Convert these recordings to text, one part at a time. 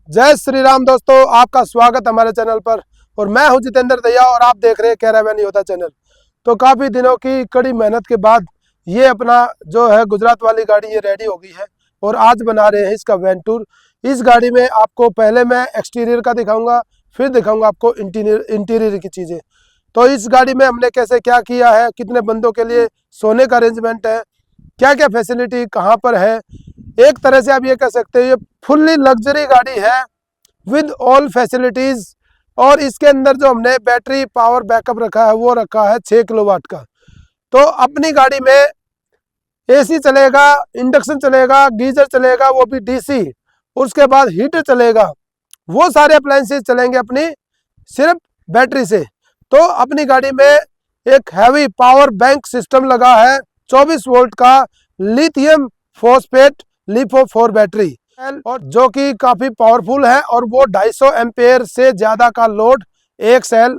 जय श्री राम दोस्तों, आपका स्वागत हमारे चैनल पर। और मैं हूं जितेंद्र दहिया और आप देख रहे हैं कैरावैन योद्धा चैनल। तो काफ़ी दिनों की कड़ी मेहनत के बाद ये अपना जो है गुजरात वाली गाड़ी ये रेडी हो गई है और आज बना रहे हैं इसका वैन टूर। इस गाड़ी में आपको पहले मैं एक्सटीरियर का दिखाऊंगा, फिर दिखाऊंगा आपको इंटीरियर की चीज़ें। तो इस गाड़ी में हमने कैसे क्या किया है, कितने बंदों के लिए सोने का अरेंजमेंट है, क्या क्या फैसिलिटी कहाँ पर है, एक तरह से आप ये कह सकते हैं ये फुल्ली लग्जरी गाड़ी है विद ऑल फैसिलिटीज। और इसके अंदर जो हमने बैटरी पावर बैकअप रखा है वो रखा है 6 किलोवाट का। तो अपनी गाड़ी में एसी चलेगा, इंडक्शन चलेगा, गीजर चलेगा वो भी डीसी, उसके बाद हीटर चलेगा, वो सारे अप्लायंसेस चलेंगे अपनी सिर्फ बैटरी से। तो अपनी गाड़ी में एक हैवी पावर बैंक सिस्टम लगा है 24 वोल्ट का लिथियम फॉस्फेट लिपो 4 बैटरी, और जो कि काफ़ी पावरफुल है और वो 250 एम्पेयर से ज़्यादा का लोड एक सेल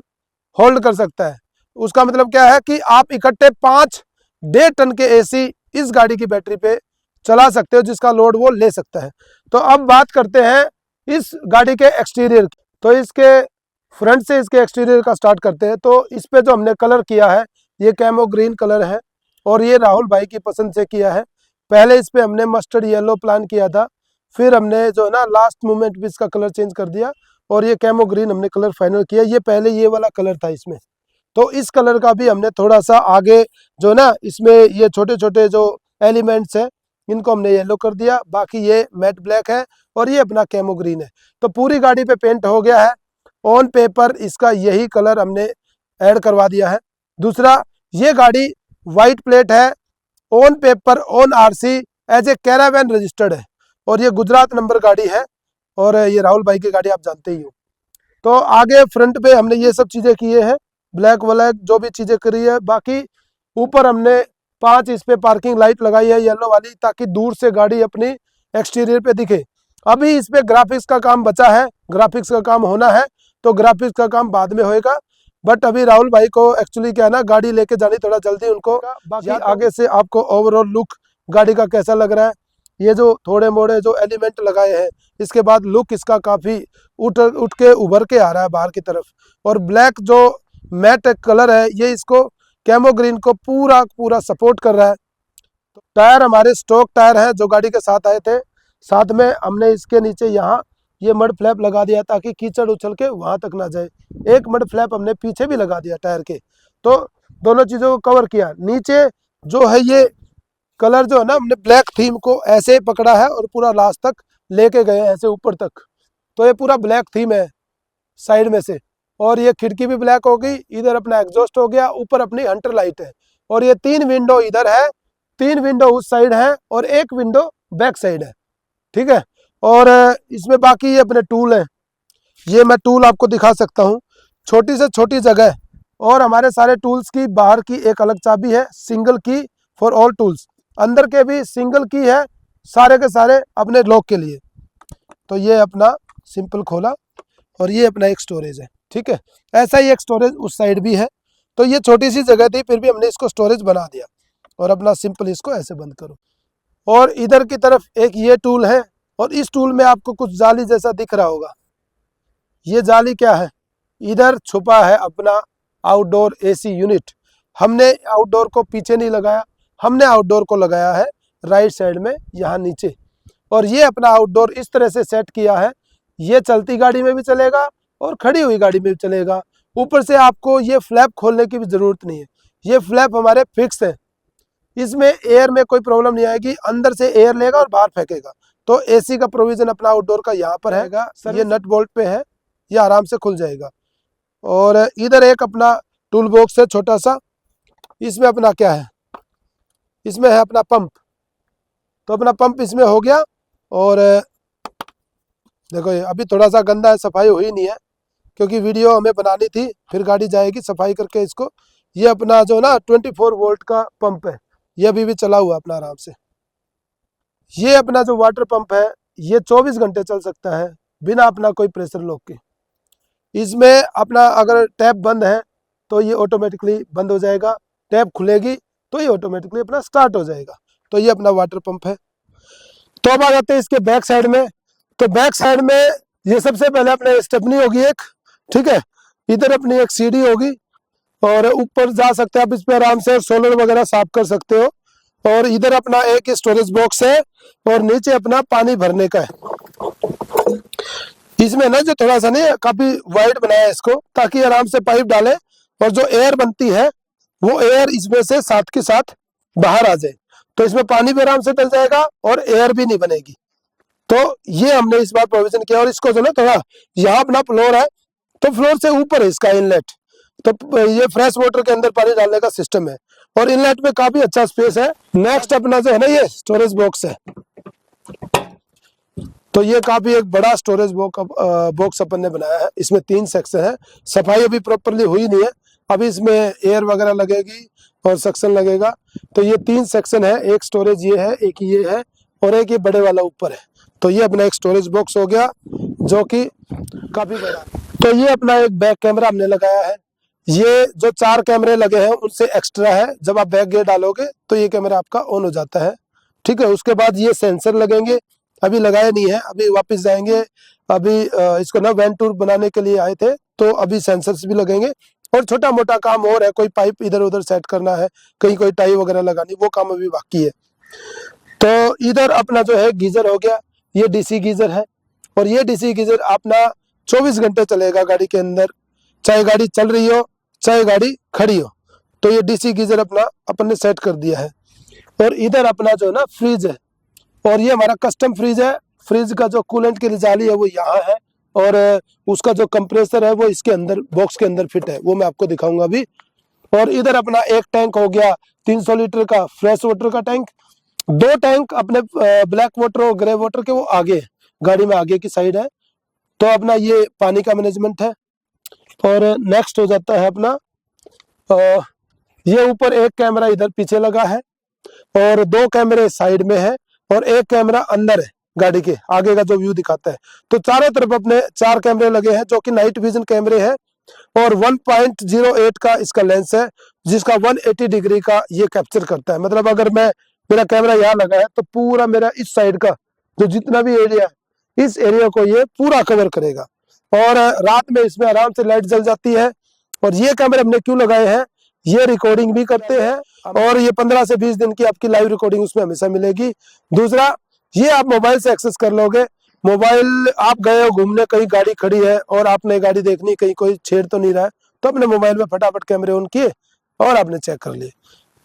होल्ड कर सकता है। उसका मतलब क्या है कि आप इकट्ठे 5.5 टन के एसी इस गाड़ी की बैटरी पे चला सकते हो, जिसका लोड वो ले सकता है। तो अब बात करते हैं इस गाड़ी के एक्सटीरियर की। तो इसके फ्रंट से इसके एक्सटीरियर का स्टार्ट करते हैं। तो इस पे जो हमने कलर किया है ये कैमो ग्रीन कलर है और ये राहुल भाई की पसंद से किया है। पहले इस पे हमने मस्टर्ड येलो प्लान किया था, फिर हमने जो है ना लास्ट मोमेंट भी इसका कलर चेंज कर दिया और ये कैमो ग्रीन हमने कलर फाइनल किया। ये पहले ये वाला कलर था इसमें, तो इस कलर का भी हमने थोड़ा सा आगे जो ना इसमें ये छोटे छोटे जो एलिमेंट्स हैं इनको हमने येलो कर दिया। बाकी ये मैट ब्लैक है और ये अपना कैमो ग्रीन है। तो पूरी गाड़ी पे पेंट हो गया है। ऑन पेपर इसका यही कलर हमने ऐड करवा दिया है। दूसरा, ये गाड़ी वाइट प्लेट है, on paper on RC as a caravan registered है और ये गुजरात नंबर गाड़ी है और ये राहुल भाई की गाड़ी आप जानते ही हो। तो आगे फ्रंट पे हमने ये सब चीज़ें किए हैं, ब्लैक व्लैक जो भी चीज़ें करी है। बाकी ऊपर हमने 5 इस पे पार्किंग लाइट लगाई है येलो वाली, ताकि दूर से गाड़ी अपनी एक्सटीरियर पे दिखे। अभी इस पे ग्राफिक्स का काम बचा है, ग्राफिक्स का काम होना है, तो ग्राफिक्स का काम बाद में होएगा। बट अभी राहुल भाई को एक्चुअली क्या है ना, गाड़ी लेके जानी थोड़ा जल्दी उनको। बाकी आगे से आपको ओवरऑल लुक गाड़ी का कैसा लग रहा है, ये जो थोड़े मोड़े जो एलिमेंट लगाए हैं, इसके बाद लुक इसका काफ़ी उठ के उभर के आ रहा है बाहर की तरफ। और ब्लैक जो मैट कलर है ये इसको कैमो ग्रीन को पूरा पूरा सपोर्ट कर रहा है। तो टायर हमारे स्टॉक टायर हैं जो गाड़ी के साथ आए थे। साथ में हमने इसके नीचे यहाँ ये मड फ्लैप लगा दिया ताकि कीचड़ उछल के वहाँ तक ना जाए। एक मड फ्लैप हमने पीछे भी लगा दिया टायर के, तो दोनों चीज़ों को कवर किया। नीचे जो है ये कलर जो है ना, हमने ब्लैक थीम को ऐसे ही पकड़ा है और पूरा लास्ट तक लेके गए ऐसे ऊपर तक। तो ये पूरा ब्लैक थीम है साइड में से। और ये खिड़की भी ब्लैक हो गई, इधर अपना एग्जॉस्ट हो गया, ऊपर अपनी हंटर लाइट है। और ये 3 विंडो इधर है, 3 विंडो उस साइड है और 1 विंडो बैक साइड है। ठीक है। और इसमें बाकी ये अपने टूल हैं, ये मैं टूल आपको दिखा सकता हूँ। छोटी से छोटी जगह और हमारे सारे टूल्स की बाहर की एक अलग चाबी है, सिंगल की फॉर ऑल टूल्स। अंदर के भी सिंगल की है सारे के सारे अपने लॉक के लिए। तो ये अपना सिंपल खोला और ये अपना एक स्टोरेज है। ठीक है, ऐसा ही एक स्टोरेज उस साइड भी है। तो ये छोटी सी जगह थी, फिर भी हमने इसको स्टोरेज बना दिया। और अपना सिंपल इसको ऐसे बंद करो। और इधर की तरफ एक ये टूल है और इस टूल में आपको कुछ जाली जैसा दिख रहा होगा। ये जाली क्या है, इधर छुपा है अपना आउटडोर एसी यूनिट। हमने आउटडोर को पीछे नहीं लगाया, हमने आउटडोर को लगाया है राइट साइड में यहाँ नीचे। और ये अपना आउटडोर इस तरह से सेट किया है, ये चलती गाड़ी में भी चलेगा और खड़ी हुई गाड़ी में भी चलेगा। ऊपर से आपको ये फ्लैप खोलने की भी ज़रूरत नहीं है, ये फ्लैप हमारे फिक्स है। इसमें एयर में कोई प्रॉब्लम नहीं आएगी, अंदर से एयर लेगा और बाहर फेंकेगा। तो एसी का प्रोविज़न अपना आउटडोर का यहाँ पर रहेगा। ये नट बोल्ट पे है, ये आराम से खुल जाएगा। और इधर एक अपना टूल बॉक्स है छोटा सा, इसमें अपना क्या है, इसमें है अपना पंप। तो अपना पंप इसमें हो गया। और देखो ये अभी थोड़ा सा गंदा है, सफाई हुई नहीं है क्योंकि वीडियो हमें बनानी थी, फिर गाड़ी जाएगी सफाई करके इसको। ये अपना जो ना 24 वोल्ट का पंप है, ये अभी भी चला हुआ अपना आराम से। ये अपना जो वाटर पंप है ये 24 घंटे चल सकता है बिना अपना कोई प्रेशर लॉक के। इसमें अपना अगर टैप बंद है तो ये ऑटोमेटिकली बंद हो जाएगा, टैप खुलेगी तो ये ऑटोमेटिकली अपना स्टार्ट हो जाएगा। तो ये अपना वाटर पंप है। तो अब आ जाते हैं इसके बैक साइड में। तो बैक साइड में ये सबसे पहले अपने स्टेपनी होगी एक, ठीक है। इधर अपनी एक सीढ़ी होगी और ऊपर जा सकते हैं आप इस पे आराम से, सोलर वगैरह साफ कर सकते हो। और इधर अपना एक स्टोरेज बॉक्स है और नीचे अपना पानी भरने का है। इसमें ना जो थोड़ा सा नहीं काफी वाइड बनाया है इसको, ताकि आराम से पाइप डाले और जो एयर बनती है वो एयर इसमें से साथ के साथ बाहर आ जाए, तो इसमें पानी भी आराम से डल जाएगा और एयर भी नहीं बनेगी। तो ये हमने इस बार प्रोविजन किया। और इसको जो ना थोड़ा, यहाँ अपना फ्लोर है तो फ्लोर से ऊपर है इसका इनलेट, तो ये फ्रेश वाटर के अंदर पानी डालने का सिस्टम है और इनलेट में काफी अच्छा स्पेस है। नेक्स्ट अपना जो है ना ये स्टोरेज बॉक्स है, तो ये काफी एक बड़ा स्टोरेज बॉक्स अपन ने बनाया है। इसमें 3 सेक्शन है। सफाई अभी प्रॉपरली हुई नहीं है, अभी इसमें एयर वगैरह लगेगी और सक्शन लगेगा। तो ये 3 सेक्शन है, एक स्टोरेज ये है, एक ये है और एक ये बड़े वाला ऊपर है। तो ये अपना एक स्टोरेज बॉक्स हो गया जो कि काफी बड़ा। तो ये अपना एक बैक कैमरा हमने लगाया है। ये जो 4 कैमरे लगे हैं उनसे एक्स्ट्रा है, जब आप बैक गियर डालोगे तो ये कैमरा आपका ऑन हो जाता है, ठीक है। उसके बाद ये सेंसर लगेंगे, अभी लगाए नहीं है, अभी वापस जाएंगे। अभी इसको ना वैन टूर बनाने के लिए आए थे, तो अभी सेंसर्स भी लगेंगे और छोटा मोटा काम और है, कोई पाइप इधर उधर सेट करना है, कहीं कोई टाई वगैरह लगानी, वो काम अभी बाकी है। तो इधर अपना जो है गीजर हो गया, ये डीसी गीजर है और ये डीसी गीजर अपना 24 घंटे चलेगा गाड़ी के अंदर, चाहे गाड़ी चल रही हो चाहे गाड़ी खड़ी हो। तो ये डीसी गीजर अपना अपन ने सेट कर दिया है। और इधर अपना जो है ना फ्रिज है, और ये हमारा कस्टम फ्रिज है। फ्रिज का जो कूलेंट की जाली है वो यहाँ है और उसका जो कंप्रेसर है वो इसके अंदर बॉक्स के अंदर फिट है, वो मैं आपको दिखाऊंगा अभी। और इधर अपना एक टैंक हो गया 300 लीटर का फ्रेश वाटर का टैंक। 2 टैंक अपने ब्लैक वाटर और ग्रे वाटर के वो आगे गाड़ी में आगे की साइड है। तो अपना ये पानी का मैनेजमेंट है। और नेक्स्ट हो जाता है अपना ये ऊपर एक कैमरा इधर पीछे लगा है और 2 कैमरे साइड में है और एक कैमरा अंदर है गाड़ी के आगे का जो व्यू दिखाता है। तो चारों तरफ अपने 4 कैमरे लगे हैं जो कि नाइट विजन कैमरे हैं और 1.08 का इसका लेंस है, जिसका 180 डिग्री का ये कैप्चर करता है। मतलब अगर मेरा कैमरा यहाँ लगा है तो पूरा मेरा इस साइड का जो जितना भी एरिया है इस एरिया को ये पूरा कवर करेगा। और रात में इसमें आराम से लाइट जल जाती है। और ये कैमरे हमने क्यों लगाए हैं, ये रिकॉर्डिंग भी करते हैं और ये 15 से 20 दिन की आपकी लाइव रिकॉर्डिंग उसमें हमेशा मिलेगी। दूसरा, ये आप मोबाइल से एक्सेस कर लोगे। मोबाइल आप गए हो घूमने, कहीं गाड़ी खड़ी है और आपने गाड़ी देखनी, कहीं कोई छेड़ तो नहीं रहा है, तो अपने मोबाइल में फटाफट कैमरे ऑन किए और आपने चेक कर लिए।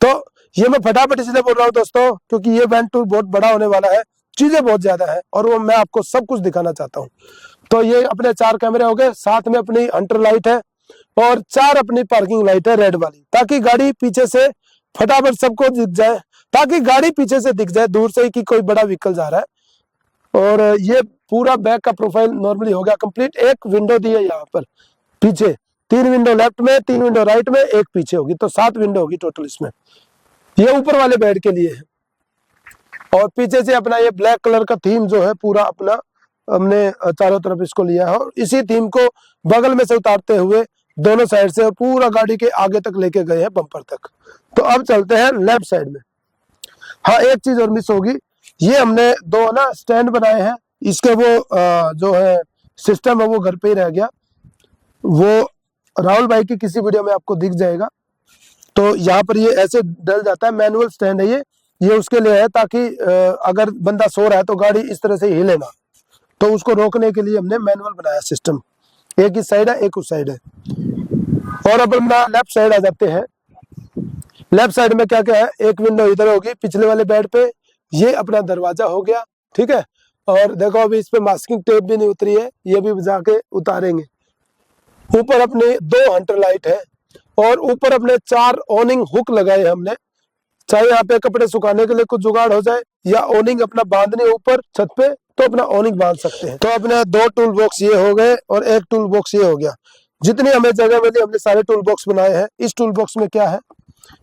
तो ये मैं फटाफट इसलिए बोल रहा हूँ दोस्तों क्योंकि ये वैन टूर बहुत बड़ा होने वाला है, चीजें बहुत ज्यादा है और वो मैं आपको सब कुछ दिखाना चाहता हूँ। तो ये अपने 4 कैमरे हो गए, साथ में अपनी हंटर लाइट है और 4 अपनी पार्किंग लाइट है रेड वाली, ताकि गाड़ी पीछे से फटाफट सबको दिख जाए, ताकि गाड़ी पीछे से दिख जाए दूर से ही कि कोई बड़ा व्हीकल जा रहा है। और ये पूरा बैक का प्रोफाइल नॉर्मली हो गया कंप्लीट। एक विंडो दी है यहाँ पर पीछे, 3 विंडो लेफ्ट में, 3 विंडो राइट में, एक पीछे होगी, तो 7 विंडो होगी टोटल इसमें। ये ऊपर वाले बेड के लिए है। और पीछे से अपना ये ब्लैक कलर का थीम जो है पूरा अपना हमने चारों तरफ इसको लिया है और इसी थीम को बगल में से उतारते हुए दोनों साइड से और पूरा गाड़ी के आगे तक लेके गए हैं बम्पर तक। तो अब चलते हैं लेफ्ट साइड में। हाँ, एक चीज और मिस होगी, ये हमने 2 ना स्टैंड बनाए हैं, इसके वो जो है सिस्टम है वो घर पे ही रह गया, वो राहुल भाई की किसी वीडियो में आपको दिख जाएगा। तो यहाँ पर ये ऐसे डल जाता है, मैनुअल स्टैंड है ये उसके लिए है ताकि अगर बंदा सो रहा है तो गाड़ी इस तरह से हिले ना, तो उसको रोकने के लिए हमने मैनुअल बनाया सिस्टम। एक इस साइड है, एक उस साइड है। और अब हम लेफ्ट साइड आ जाते हैं। लेफ्ट साइड में क्या क्या है, एक विंडो इधर होगी पिछले वाले बेड पे, ये अपना दरवाजा हो गया, ठीक है। और देखो अभी इस पे मास्किंग टेप भी नहीं उतरी है, ये भी जाके उतारेंगे। ऊपर अपने 2 हंटर लाइट है और ऊपर अपने 4 ओनिंग हुक लगाए हमने, चाहे यहाँ पे कपड़े सुखाने के लिए कुछ जुगाड़ हो जाए या ओनिंग अपना बांधने ऊपर छत पे तो अपना ओनिंग बांध सकते हैं। तो अपने 2 टूल बॉक्स ये हो गए और एक टूल बॉक्स ये हो गया। जितनी हमें जगह मिली हमने सारे टूल बॉक्स बनाए हैं। इस टूल बॉक्स में क्या है,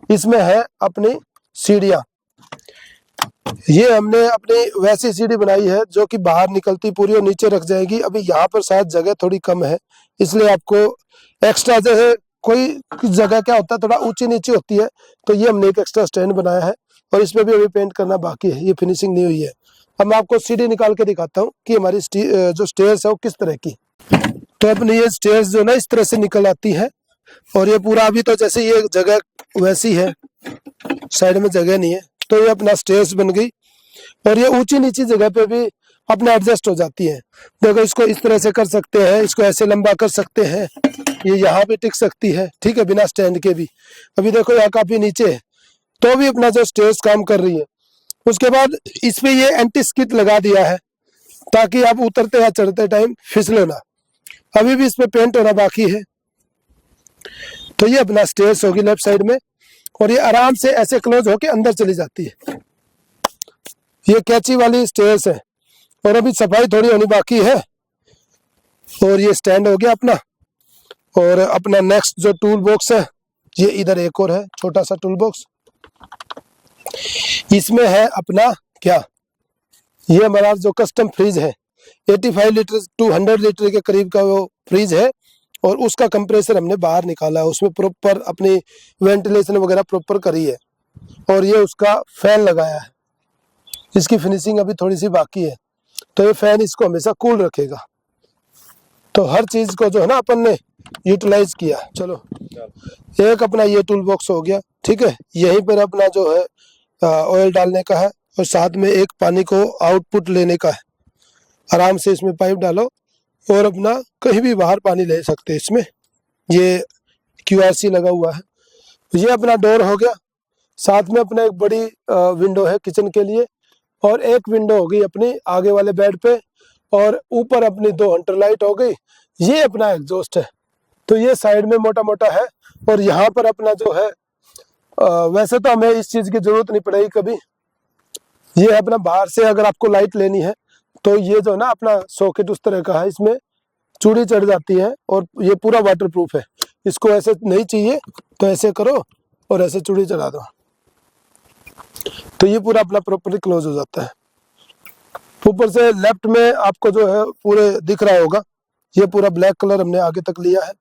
इसमें है अपनी सीढ़ियां। ये हमने अपनी वैसी सीढ़ी बनाई है जो कि बाहर निकलती पूरी और नीचे रख जाएगी। अभी यहाँ पर शायद जगह थोड़ी कम है, इसलिए आपको एक्स्ट्रा जो है कोई जगह क्या होता है थोड़ा ऊंची नीची होती है, तो ये हमने एक एक्स्ट्रा स्टैंड बनाया है और इसमें भी अभी पेंट करना बाकी है, ये फिनिशिंग नहीं हुई है। अब मैं आपको सीढ़ी निकाल के दिखाता हूँ कि हमारी जो स्टेयर्स है वो किस तरह की। तो अपनी ये स्टेयर्स जो ना इस तरह से निकल आती है, और ये पूरा अभी तो जैसे ये जगह वैसी है, साइड में जगह नहीं है, तो ये अपना स्टेयर्स बन गई। और ये ऊंची नीची जगह पे भी अपने एडजस्ट हो जाती है। देखो इसको इस तरह से कर सकते हैं, इसको ऐसे लंबा कर सकते हैं, ये यहाँ भी टिक सकती है, ठीक है, बिना स्टैंड के भी। अभी देखो यहाँ काफी नीचे है तो भी अपना जो स्टेयर्स काम कर रही है। उसके बाद इसमें ये एंटी स्किड लगा दिया है ताकि आप उतरते या चढ़ते टाइम फिसले ना। अभी भी इसमें पेंट होना बाकी है। तो ये अपना स्टेयर्स होगी लेफ्ट साइड में, और ये आराम से ऐसे क्लोज होके अंदर चली जाती है। ये कैची वाली स्टेयर्स है, और अभी सफाई थोड़ी होनी बाकी है। और ये स्टैंड हो गया अपना। और अपना नेक्स्ट जो टूल बॉक्स है, ये इधर एक और है छोटा सा टूल बॉक्स। इसमें है अपना क्या, ये हमारा जो कस्टम फ्रिज है, 85 लीटर टू 100 लीटर के करीब का वो फ्रिज है। और उसका कंप्रेसर हमने बाहर निकाला है, उसमें प्रॉपर अपनी वेंटिलेशन वगैरह प्रॉपर करी है। और ये उसका फैन लगाया है, इसकी फिनिशिंग अभी थोड़ी सी बाकी है। तो ये फैन इसको हमेशा कूल रखेगा। तो हर चीज को जो है ना अपन ने यूटिलाइज किया। चलो एक अपना ये टूल बॉक्स हो गया, ठीक है। यहीं पर अपना जो है ऑयल डालने का है, और साथ में एक पानी को आउटपुट लेने का है। आराम से इसमें पाइप डालो और अपना कहीं भी बाहर पानी ले सकते हैं इसमें। ये QRC लगा हुआ है। ये अपना डोर हो गया। साथ में अपना एक बड़ी विंडो है किचन के लिए, और एक विंडो हो गई अपनी आगे वाले बेड पे, और ऊपर अपनी 2 हंटर लाइट हो गई। ये अपना एग्जॉस्ट है। तो ये साइड में मोटा मोटा है। और यहाँ पर अपना जो है वैसे तो हमें इस चीज की जरूरत नहीं पड़ेगी कभी। ये अपना बाहर से अगर आपको लाइट लेनी है तो ये जो ना अपना सॉकेट उस तरह का है, इसमें चूड़ी चढ़ जाती है, और ये पूरा वाटरप्रूफ है। इसको ऐसे नहीं चाहिए तो ऐसे करो और ऐसे चूड़ी चढ़ा दो, तो ये पूरा अपना प्रॉपर्ली क्लोज हो जाता है। ऊपर से लेफ्ट में आपको जो है पूरे दिख रहा होगा, ये पूरा ब्लैक कलर हमने आगे तक लिया है।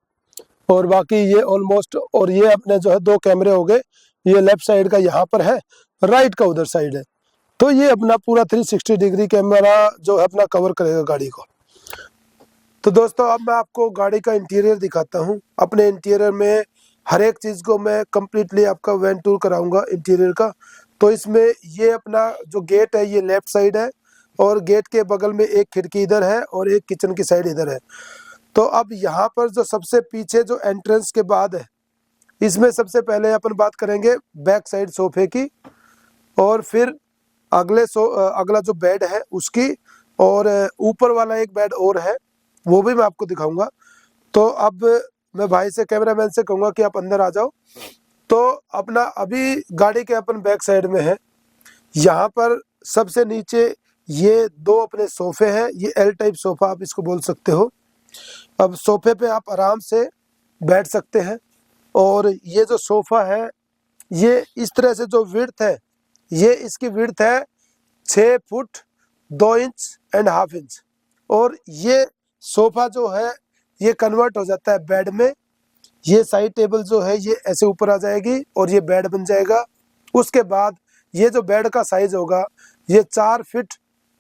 और बाकी ये ऑलमोस्ट, और ये अपने जो है 2 कैमरे हो गए। ये लेफ्ट साइड का यहाँ पर है, राइट का उधर साइड है। तो ये अपना पूरा 360 डिग्री कैमरा जो है अपना कवर करेगा गाड़ी को। तो दोस्तों अब मैं आपको गाड़ी का इंटीरियर दिखाता हूँ। अपने इंटीरियर में हर एक चीज को मैं कंप्लीटली आपका वैन टूर कराऊंगा इंटीरियर का। तो इसमें ये अपना जो गेट है ये लेफ्ट साइड है, और गेट के बगल में एक खिड़की इधर है, और एक किचन की साइड इधर है। तो अब यहाँ पर जो सबसे पीछे जो एंट्रेंस के बाद है, इसमें सबसे पहले अपन बात करेंगे बैक साइड सोफे की, और फिर अगला जो बेड है उसकी, और ऊपर वाला एक बेड और है वो भी मैं आपको दिखाऊंगा। तो अब मैं भाई से, कैमरामैन से कहूंगा कि आप अंदर आ जाओ। तो अपना अभी गाड़ी के अपन बैक साइड में है। यहाँ पर सबसे नीचे ये 2 अपने सोफे हैं। ये L टाइप सोफा आप इसको बोल सकते हो। अब सोफे पे आप आराम से बैठ सकते हैं। और ये जो सोफा है ये इस तरह से जो विड्थ है, ये इसकी विड्थ है 6 foot 2 inch and half inch. और ये सोफा जो है ये कन्वर्ट हो जाता है बेड में। ये साइड टेबल जो है ये ऐसे ऊपर आ जाएगी और ये बेड बन जाएगा। उसके बाद ये जो बेड का साइज होगा ये 4 फीट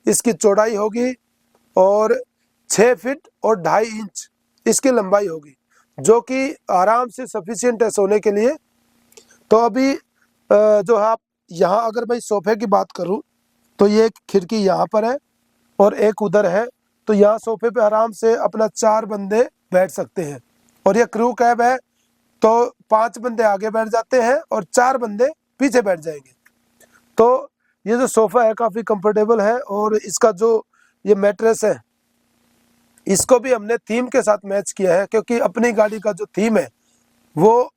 इसकी चौड़ाई होगी, और 6 फीट और 2.5 इंच इसकी लंबाई होगी, जो कि आराम से सफिशिएंट है सोने के लिए। तो अभी जो है आप यहाँ अगर मैं सोफे की बात करूँ तो ये एक खिड़की यहाँ पर है और एक उधर है। तो यहाँ सोफे पे आराम से अपना 4 बंदे बैठ सकते हैं। और ये क्रू कैब है तो 5 बंदे आगे बैठ जाते हैं और 4 बंदे पीछे बैठ जाएंगे। तो ये जो सोफा है काफ़ी कंफर्टेबल है। और इसका जो ये मैट्रेस है इसको भी हमने थीम के साथ मैच किया है, क्योंकि अपनी गाड़ी का जो थीम है वो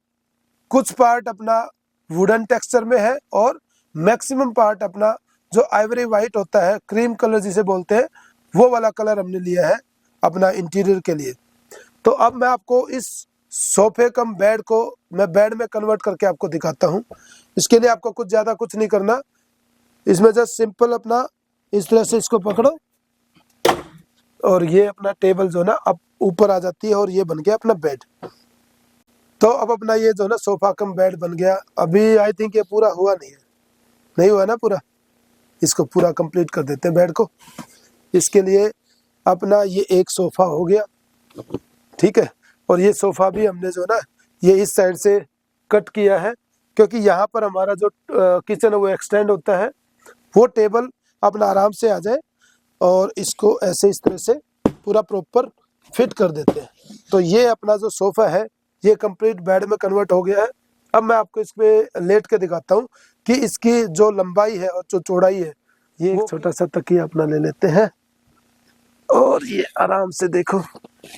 कुछ पार्ट अपना वुडन टेक्सचर में है और मैक्सिमम पार्ट अपना जो आइवरी वाइट होता है, क्रीम कलर जिसे बोलते हैं, वो वाला कलर हमने लिया है अपना इंटीरियर के लिए। तो अब मैं आपको इस सोफे कम बेड को मैं बेड में कन्वर्ट करके आपको दिखाता हूँ। इसके लिए आपको कुछ ज़्यादा कुछ नहीं करना। इसमें जस्ट सिंपल अपना इस तरह से इसको पकड़ो और ये अपना टेबल जो ना अब ऊपर आ जाती है और ये बन गया अपना बेड। तो अब अपना ये जो ना सोफा कम बेड बन गया। अभी आई थिंक ये पूरा हुआ नहीं है, नहीं हुआ ना पूरा। इसको पूरा कंप्लीट कर देते हैं बेड को। इसके लिए अपना ये एक सोफा हो गया, ठीक है। और ये सोफा भी हमने जो ना ये इस साइड से कट किया है, क्योंकि यहाँ पर हमारा जो किचन है वो एक्सटेंड होता है, वो टेबल अपना आराम से आ जाए। और इसको ऐसे इस तरह से पूरा प्रॉपर फिट कर देते हैं। तो ये अपना जो सोफा है ये कंप्लीट बेड में कन्वर्ट हो गया है। अब मैं आपको इस पे लेट के दिखाता हूँ कि इसकी जो लंबाई है और जो चौड़ाई है। ये एक छोटा सा तकिया अपना ले लेते हैं और ये आराम से देखो,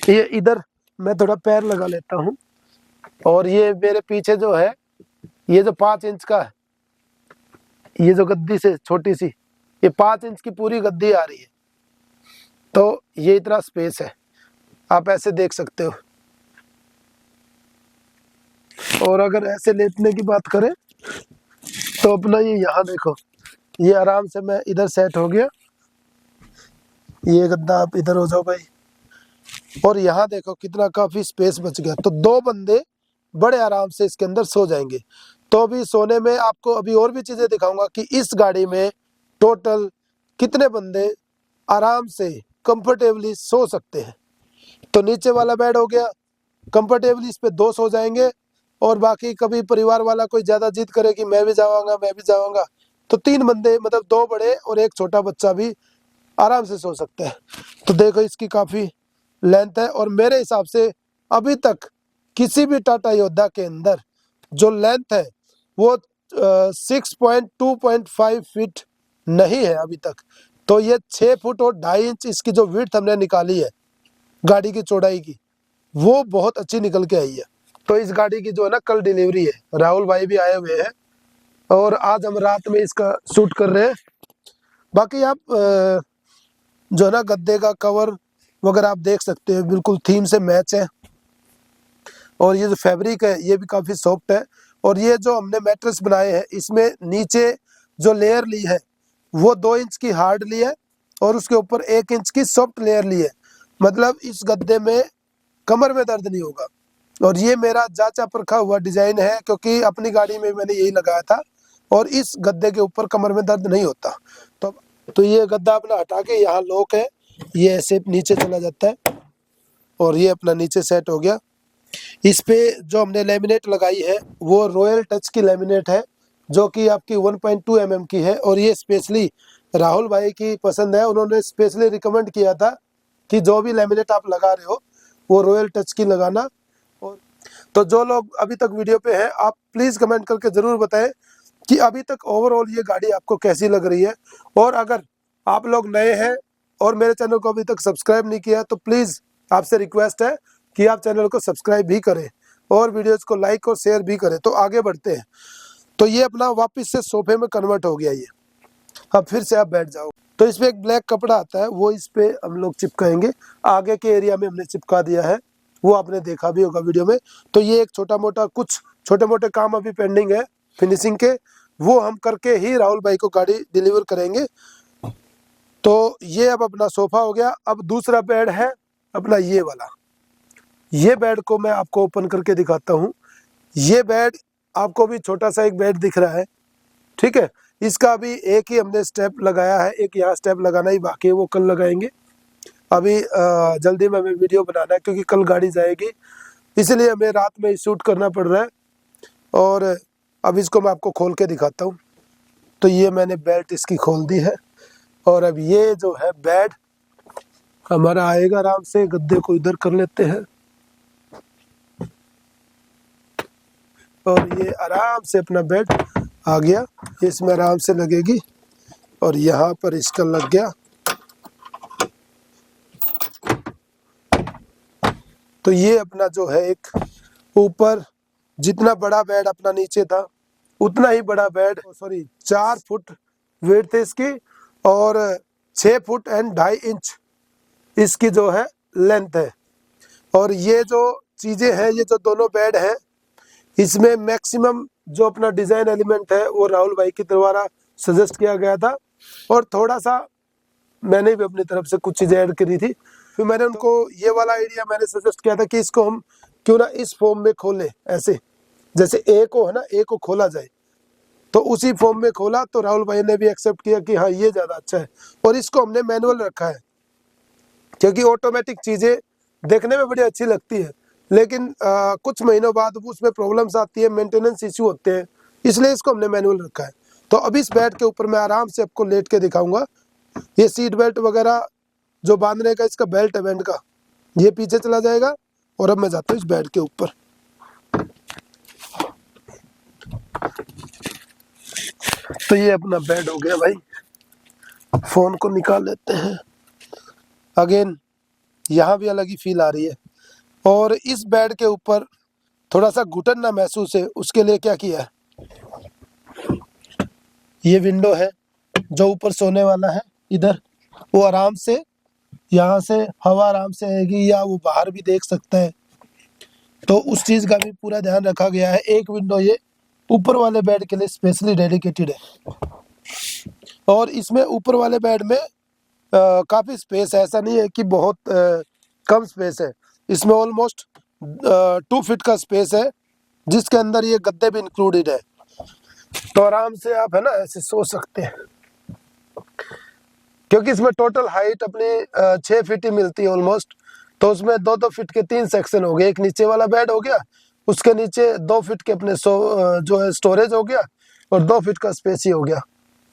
ये इधर मैं थोड़ा पैर लगा लेता हूँ। और ये मेरे पीछे जो है ये जो 5 इंच का है, ये जो गद्दी से छोटी सी ये 5 इंच की पूरी गद्दी आ रही है। तो ये इतना स्पेस है, आप ऐसे देख सकते हो। और अगर ऐसे लेटने की बात करें तो अपना ये यहाँ देखो, ये आराम से मैं इधर सेट हो गया। ये गद्दा आप इधर हो जाओ भाई। और यहाँ देखो कितना काफी स्पेस बच गया। तो 2 बंदे बड़े आराम से इसके अंदर सो जाएंगे। तो अभी सोने में आपको अभी और भी चीजें दिखाऊंगा कि इस गाड़ी में टोटल कितने बंदे आराम से कंफर्टेबली सो सकते हैं। तो नीचे वाला बेड हो गया कंफर्टेबली, इस पे 2 सो जाएंगे। और बाकी कभी परिवार वाला कोई ज्यादा जिद करे कि मैं भी जाऊंगा तो 3 बंदे मतलब 2 बड़े और 1 छोटा बच्चा भी आराम से सो सकते हैं। तो देखो इसकी काफी लेंथ है। और मेरे हिसाब से अभी तक किसी भी टाटा योद्धा के अंदर जो लेंथ है वो 6.2.5 फीट नहीं है अभी तक। तो ये 6 फुट और 2.5 इंच इसकी जो विड्थ हमने निकाली है गाड़ी की चौड़ाई की, वो बहुत अच्छी निकल के आई है। तो इस गाड़ी की जो है ना कल डिलीवरी है, राहुल भाई भी आए हुए हैं और आज हम रात में इसका शूट कर रहे हैं। बाकी आप जो है ना गद्दे का कवर वगैरह आप देख सकते हो, बिल्कुल थीम से मैच है। और ये जो फैब्रिक है ये भी काफ़ी सॉफ्ट है। और ये जो हमने मैट्रेस बनाए हैं इसमें नीचे जो लेयर ली है वो 2 इंच की हार्ड ली है और उसके ऊपर 1 इंच की सॉफ्ट लेयर ली है। मतलब इस गद्दे में कमर में दर्द नहीं होगा। और ये मेरा जांचा परखा हुआ डिजाइन है, क्योंकि अपनी गाड़ी में मैंने यही लगाया था और इस गद्दे के ऊपर कमर में दर्द नहीं होता। तो ये गद्दा अपना हटा के यहाँ लॉक है, ये ऐसे नीचे चला जाता है और ये अपना नीचे सेट हो गया। इस पे जो हमने लेमिनेट लगाई है वो रॉयल टच की लेमिनेट है, जो कि आपकी 1.2 mm की है। और ये स्पेशली राहुल भाई की पसंद है, उन्होंने स्पेशली रिकमेंड किया था कि जो भी लेमिनेट आप लगा रहे हो वो रॉयल टच की लगाना। और तो जो लोग अभी तक वीडियो पे हैं आप प्लीज़ कमेंट करके ज़रूर बताएं कि अभी तक ओवरऑल ये गाड़ी आपको कैसी लग रही है। और अगर आप लोग नए हैं और मेरे चैनल को अभी तक सब्सक्राइब नहीं किया तो प्लीज़ आपसे रिक्वेस्ट है कि आप चैनल को सब्सक्राइब भी करें और वीडियोस को लाइक और शेयर भी करें। तो आगे बढ़ते हैं। तो ये अपना वापस से सोफे में कन्वर्ट हो गया ये। अब फिर से आप बैठ जाओ। तो इस पे एक ब्लैक कपड़ा आता है, वो इस पे हम लोग चिपकाएंगे। आगे के एरिया में हमने चिपका दिया है, वो आपने देखा भी होगा वीडियो में। तो ये एक कुछ छोटे मोटे काम अभी पेंडिंग है फिनिशिंग के, वो हम करके ही राहुल भाई को गाड़ी डिलीवर करेंगे। तो ये अब अपना सोफा हो गया। अब दूसरा बेड है अपना ये वाला। ये बेड को मैं आपको ओपन करके दिखाता हूँ। ये बेड आपको भी छोटा सा एक बेड दिख रहा है, ठीक है। इसका अभी एक ही हमने स्टेप लगाया है, एक यहाँ स्टेप लगाना ही बाकी है, वो कल लगाएंगे। अभी जल्दी में हमें वीडियो बनाना है क्योंकि कल गाड़ी जाएगी, इसलिए हमें रात में शूट करना पड़ रहा है। और अब इसको मैं आपको खोल के दिखाता हूँ। तो ये मैंने बेल्ट इसकी खोल दी है और अब ये जो है बेड हमारा आएगा आराम से। गद्दे को इधर कर लेते हैं और ये आराम से अपना बेड आ गया, इसमें आराम से लगेगी। और यहाँ पर इसका लग गया। तो ये अपना जो है एक ऊपर जितना बड़ा बेड अपना नीचे था उतना ही बड़ा बेड, सॉरी 4 फुट विड्थ है इसकी और 6 फुट एंड 2.5 इंच इसकी जो है लेंथ है। और ये जो चीज़ें हैं, ये जो दोनों बेड हैं, इसमें मैक्सिमम जो अपना डिज़ाइन एलिमेंट है वो राहुल भाई के द्वारा सजेस्ट किया गया था और थोड़ा सा मैंने भी अपनी तरफ से कुछ चीज़ें ऐड करी थी। फिर मैंने उनको ये वाला आइडिया मैंने सजेस्ट किया था कि इसको हम क्यों ना इस फॉर्म में खोलें, ऐसे जैसे ए को है ना, ए को खोला जाए। तो उसी फॉर्म में खोला तो राहुल भाई ने भी एक्सेप्ट किया कि हाँ ये ज़्यादा अच्छा है। और इसको हमने मैनुअल रखा है क्योंकि ऑटोमेटिक चीज़ें देखने में बड़ी अच्छी लगती है, लेकिन कुछ महीनों बाद उसमें प्रॉब्लम्स आती है, मेंटेनेंस इश्यू होते हैं, इसलिए इसको हमने मैनुअल रखा है। तो अभी इस बेड के ऊपर मैं आराम से आपको लेट के दिखाऊंगा। ये सीट बेल्ट वगैरह जो बांधने का इसका बेल्ट है बैंड का, ये पीछे चला जाएगा। और अब मैं जाता हूँ इस बेड के ऊपर। तो ये अपना बेड हो गया भाई, फोन को निकाल लेते हैं। अगेन यहाँ भी अलग ही फील आ रही है। और इस बेड के ऊपर थोड़ा सा घुटन ना महसूस है, उसके लिए क्या किया है, ये विंडो है जो ऊपर सोने वाला है इधर, वो आराम से यहाँ से हवा आराम से आएगी या वो बाहर भी देख सकता है, तो उस चीज़ का भी पूरा ध्यान रखा गया है। एक विंडो ये ऊपर वाले बेड के लिए स्पेशली डेडिकेटेड है। और इसमें ऊपर वाले बेड में काफ़ी स्पेस है, ऐसा नहीं है कि बहुत कम स्पेस है। इसमें ऑलमोस्ट 2 फीट का स्पेस है, जिसके अंदर ये गद्दे भी इंक्लूडेड है। तो आराम से आप है ना ऐसे सो सकते हैं, क्योंकि इसमें टोटल हाइट अपनी 6 फीट ही मिलती है ऑलमोस्ट। तो उसमें 2-2 फीट के 3 सेक्शन हो गए। एक नीचे वाला बेड हो गया, उसके नीचे 2 फीट के अपने जो है स्टोरेज हो गया, और 2 फीट का स्पेस ही हो गया।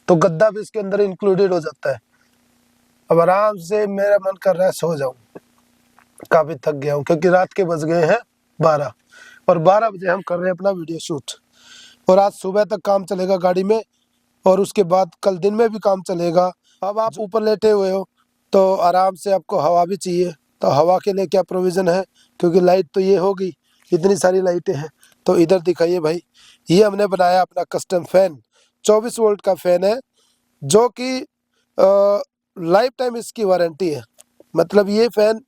तो गद्दा भी इसके अंदर इंक्लूडेड हो जाता है। अब आराम से मेरा मन कर रहा है सो जाऊं, काफी थक गया हूं, क्योंकि रात के बज गए हैं 12 और 12 बजे हम कर रहे हैं अपना वीडियो शूट। और आज सुबह तक काम चलेगा गाड़ी में, और उसके बाद कल दिन में भी काम चलेगा। अब आप ऊपर लेटे हुए हो तो आराम से आपको हवा भी चाहिए, तो हवा के लिए क्या प्रोविज़न है, क्योंकि लाइट तो ये होगी, इतनी सारी लाइटें हैं। तो इधर दिखाइए भाई, ये हमने बनाया अपना कस्टम फैन, 24 वोल्ट का फैन है, जो कि लाइफ टाइम इसकी वारंटी है। मतलब ये फैन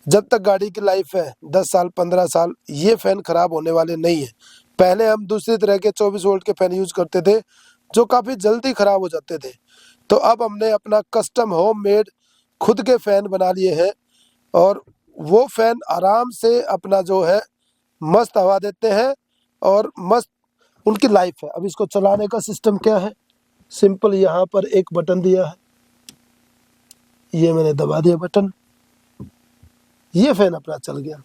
जब तक गाड़ी की लाइफ है 10 साल 15 साल, ये फैन खराब होने वाले नहीं है। पहले हम दूसरी तरह के 24 वोल्ट के फैन यूज करते थे जो काफ़ी जल्दी खराब हो जाते थे। तो अब हमने अपना कस्टम होम मेड खुद के फ़ैन बना लिए हैं, और वो फ़ैन आराम से अपना जो है मस्त हवा देते हैं और मस्त उनकी लाइफ है। अब इसको चलाने का सिस्टम क्या है, सिंपल यहाँ पर एक बटन दिया है, ये मैंने दबा दिया बटन, ये फ़ैन अपना चल गया।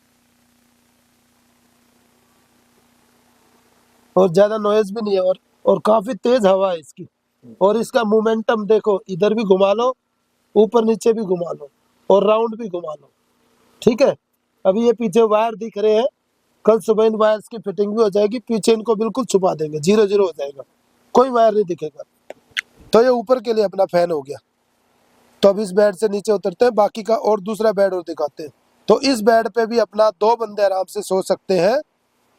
और ज़्यादा नॉइज़ भी नहीं है, और काफ़ी तेज़ हवा है इसकी। और इसका मोमेंटम देखो, इधर भी घुमा लो, ऊपर नीचे भी घुमा लो, और राउंड भी घुमा लो। ठीक है, अभी ये पीछे वायर दिख रहे हैं, कल सुबह इन वायर्स की फिटिंग भी हो जाएगी, पीछे इनको बिल्कुल छुपा देंगे, 0-0 हो जाएगा, कोई वायर नहीं दिखेगा। तो ये ऊपर के लिए अपना फैन हो गया। तो अब इस बेड से नीचे उतरते हैं, बाकी का और दूसरा बेड और दिखाते हैं। तो इस बेड पे भी अपना 2 बंदे आराम से सो सकते हैं।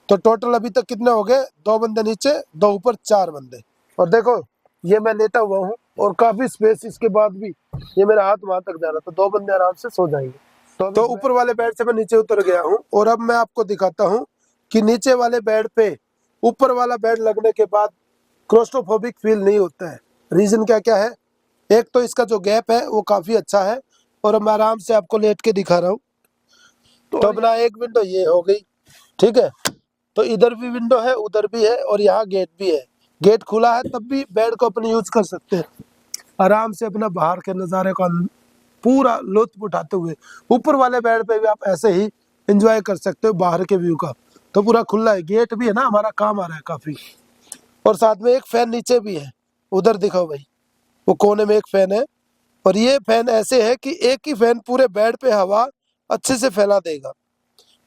तो टोटल अभी तक कितने हो गए, 2 बंदे नीचे 2 ऊपर, 4 बंदे। और देखो ये मैं लेटा हुआ हूँ और काफी स्पेस, इसके बाद भी ये मेरा हाथ वहां तक जा रहा, तो 2 बंदे आराम से सो जाएंगे। तो ऊपर वाले बेड से मैं नीचे उतर गया हूँ, और अब मैं आपको दिखाता हूँ कि नीचे वाले बेड पे ऊपर वाला बेड लगने के बाद क्लोस्ट्रोफोबिक फील नहीं होता है। रीजन क्या क्या है, एक तो इसका जो गैप है वो काफी अच्छा है, और मैं आराम से आपको लेट के दिखा रहा हूँ। तो अपना एक विंडो ये हो गई, ठीक है। तो इधर भी विंडो है, उधर भी है, और यहाँ गेट भी है। गेट खुला है तब भी बेड को अपने यूज कर सकते हैं, आराम से अपना बाहर के नज़ारे का पूरा लुत्फ उठाते हुए। ऊपर वाले बेड पे भी आप ऐसे ही एंजॉय कर सकते हो बाहर के व्यू का। तो पूरा खुला है, गेट भी है ना, हमारा काम आ रहा है काफ़ी। और साथ में एक फैन नीचे भी है, उधर दिखाओ भाई, वो कोने में एक फैन है। और ये फैन ऐसे है कि एक ही फैन पूरे बेड पे हवा अच्छे से फैला देगा।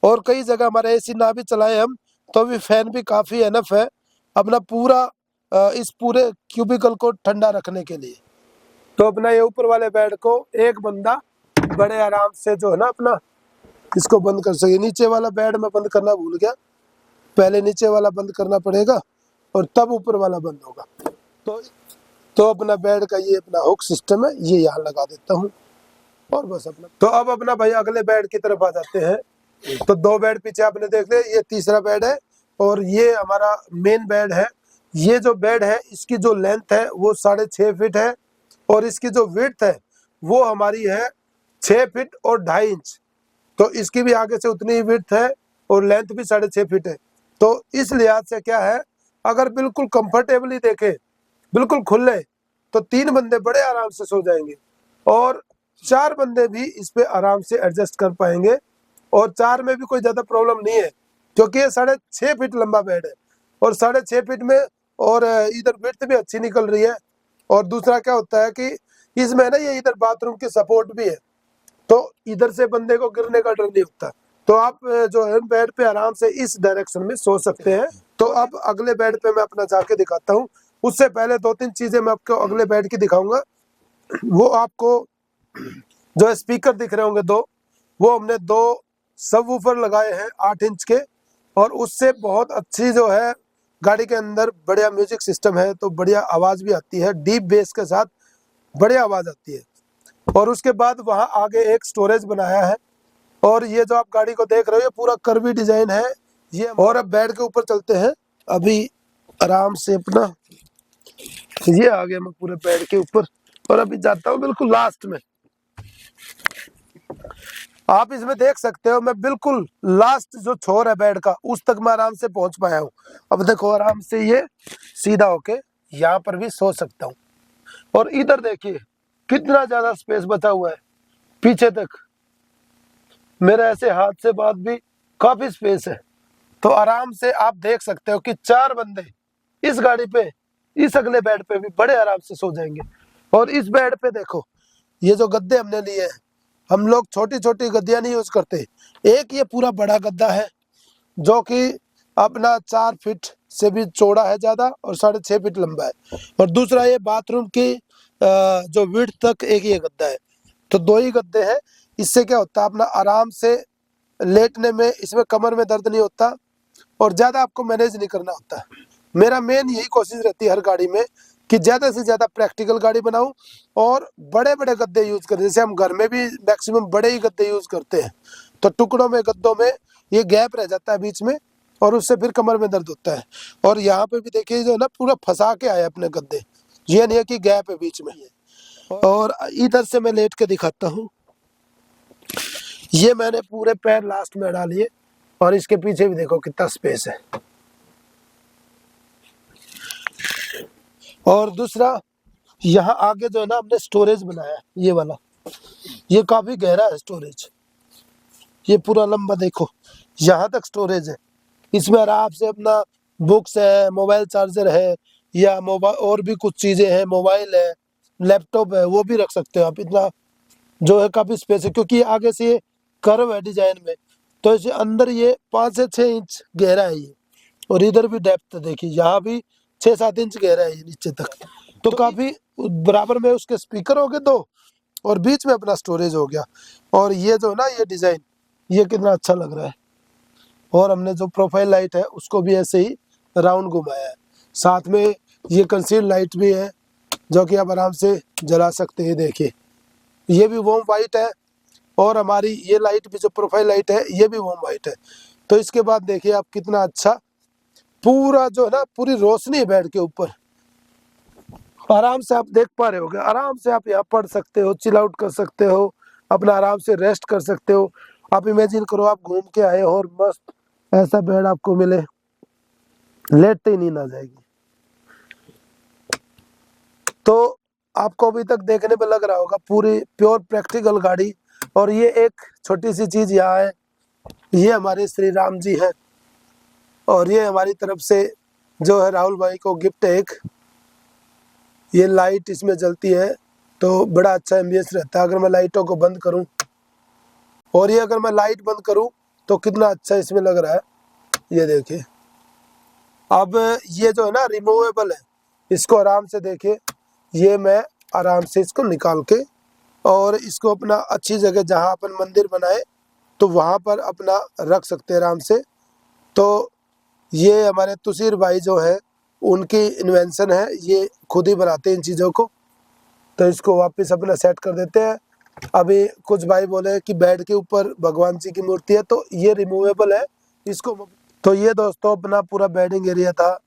और कई जगह हमारे एसी ना भी चलाए हम, तो भी फैन भी काफ़ी एनफ है अपना पूरा इस पूरे क्यूबिकल को ठंडा रखने के लिए। तो अपना ये ऊपर वाले बेड को एक बंदा बड़े आराम से जो है ना अपना इसको बंद कर सके। नीचे वाला बेड में बंद करना भूल गया, पहले नीचे वाला बंद करना पड़ेगा और तब ऊपर वाला बंद होगा। तो अपना बेड का ये अपना हुक सिस्टम है, ये यहाँ लगा देता हूँ, और बस अपना। तो अब अपना भाई अगले बेड की तरफ आ जाते हैं। तो 2 बेड पीछे आपने देख लिया, ये तीसरा बेड है, और ये हमारा मेन बेड है। ये जो बेड है इसकी जो लेंथ है वो 6.5 फीट है, और इसकी जो विड्थ है वो हमारी है 6 फीट और 2.5 इंच। तो इसकी भी आगे से उतनी ही विड्थ है, और लेंथ भी 6.5 फीट है। तो इस लिहाज से क्या है अगर बिल्कुल कंफर्टेबली देखें, बिल्कुल खुले, तो 3 बंदे बड़े आराम से सो जाएंगे और 4 बंदे भी इस पे आराम से एडजस्ट कर पाएंगे। और 4 में भी कोई ज़्यादा प्रॉब्लम नहीं है, क्योंकि ये 6.5 फीट लंबा बेड है और 6.5 फीट में, और इधर विड्थ भी अच्छी निकल रही है। और दूसरा क्या होता है कि इसमें ना ये इधर बाथरूम की सपोर्ट भी है, तो इधर से बंदे को गिरने का डर नहीं होता। तो आप जो है बेड पे आराम से इस डायरेक्शन में सो सकते हैं। तो अब अगले बेड पे मैं अपना जाके दिखाता हूँ। उससे पहले 2-3 चीजें मैं आपको अगले बेड की दिखाऊंगा। वो आपको जो स्पीकर दिख रहे होंगे 2, वो हमने 2 सबवूफर लगाए हैं 8 इंच के, और उससे बहुत अच्छी जो है गाड़ी के अंदर बढ़िया म्यूजिक सिस्टम है, तो बढ़िया आवाज भी आती है, डीप बेस के साथ बढ़िया आवाज आती है। और उसके बाद वहाँ आगे एक स्टोरेज बनाया है, और ये जो आप गाड़ी को देख रहे हो ये पूरा कर्वी डिजाइन है ये। और अब बेड के ऊपर चलते हैं अभी आराम से अपना, ये आ गया मैं पूरे बेड के ऊपर, और अभी जाता हूँ बिल्कुल लास्ट में। आप इसमें देख सकते हो मैं बिल्कुल लास्ट जो छोर है बेड का उस तक मैं आराम से पहुंच पाया हूँ। अब देखो आराम से ये सीधा होके यहाँ पर भी सो सकता हूँ। और इधर देखिए कितना ज्यादा स्पेस बचा हुआ है, पीछे तक मेरे ऐसे हाथ से बाद भी काफी स्पेस है। तो आराम से आप देख सकते हो कि 4 बंदे इस गाड़ी पे, इस अगले बेड पे भी बड़े आराम से सो जाएंगे। और इस बेड पे देखो ये जो गद्दे हमने लिए हैं, हम लोग छोटी छोटी गद्दियां नहीं यूज करते। एक ये पूरा बड़ा गद्दा है जो कि अपना 4 फीट से भी चौड़ा है ज्यादा और 6.5 फीट लंबा है। और दूसरा ये बाथरूम की जो विड्थ तक एक ये गद्दा है। तो 2 ही गद्दे हैं। इससे क्या होता है अपना आराम से लेटने में, इसमें कमर में दर्द नहीं होता और ज्यादा आपको मैनेज नहीं करना होता। मेरा मेन यही कोशिश रहती है हर गाड़ी में कि ज्यादा से ज्यादा प्रैक्टिकल गाड़ी बनाऊं और बड़े बड़े गद्दे यूज करें। जैसे हम घर में भी मैक्सिमम बड़े ही गद्दे यूज करते हैं, तो टुकड़ों में गद्दों में ये गैप रह जाता है बीच में, और उससे फिर कमर में दर्द होता है। और यहाँ पे भी देखिए जो है ना पूरा फंसा के आए अपने गद्दे, ये नहीं है कि गैप है बीच में। और इधर से मैं लेट के दिखाता हूँ, ये मैंने पूरे पैर लास्ट में डालिए और इसके पीछे भी देखो कितना स्पेस है। और दूसरा यहाँ आगे जो है ना हमने स्टोरेज बनाया है, ये वाला, ये काफी गहरा है स्टोरेज, ये पूरा लंबा देखो यहाँ तक स्टोरेज है। इसमें आराम से अपना बुक्स है, मोबाइल चार्जर है, या मोबाइल और भी कुछ चीजें हैं, मोबाइल है, लैपटॉप है, वो भी रख सकते हो आप। इतना जो है काफी स्पेस है, क्योंकि आगे से ये कर्व है डिजाइन में, तो इसे अंदर ये 5 से 6 इंच गहरा है ये। और इधर भी डेप्थ देखिए, यहाँ भी 6-7 इंच गहरा है ये नीचे तक। तो काफी बराबर में उसके स्पीकर हो गए 2 और बीच में अपना स्टोरेज हो गया। और ये जो ना ये डिजाइन ये कितना अच्छा लग रहा है। और हमने जो प्रोफाइल लाइट है उसको भी ऐसे ही राउंड घुमाया है। साथ में ये कंसील लाइट भी है जो कि आप आराम से जला सकते हैं। देखिए ये भी वॉर्म वाइट है, और हमारी ये लाइट भी जो प्रोफाइल लाइट है ये भी वॉर्म वाइट है। तो इसके बाद देखिए आप कितना अच्छा पूरा जो है ना पूरी रोशनी है बेड के ऊपर, आराम से आप देख पा रहे होगे। आराम से आप यहाँ पढ़ सकते हो, चिल आउट कर सकते हो, अपना आराम से रेस्ट कर सकते हो। आप इमेजिन करो आप घूम के आए हो और मस्त ऐसा बेड आपको मिले, लेटते ही नींद आ जाएगी। तो आपको अभी तक देखने में लग रहा होगा पूरी प्योर प्रैक्टिकल गाड़ी। और ये एक छोटी सी चीज यहाँ है, ये हमारे श्री राम जी है, और ये हमारी तरफ से जो है राहुल भाई को गिफ्ट है एक, ये लाइट इसमें जलती है तो बड़ा अच्छा एम्बियंस रहता है। अगर मैं लाइटों को बंद करूं, और ये अगर मैं लाइट बंद करूं तो कितना अच्छा इसमें लग रहा है, ये देखिए। अब ये जो है ना रिमूवेबल है, इसको आराम से देखिए, ये मैं आराम से इसको निकाल के और इसको अपना अच्छी जगह जहां अपन मंदिर बनाए तो वहां पर अपना रख सकते हैं आराम से। तो ये हमारे तुसीर भाई जो है उनकी इन्वेंशन है, ये खुद ही बनाते हैं इन चीज़ों को। तो इसको वापस अपना सेट कर देते हैं। अभी कुछ भाई बोले कि बेड के ऊपर भगवान जी की मूर्ति है, तो ये रिमूवेबल है इसको। तो ये दोस्तों अपना पूरा बेडिंग एरिया था।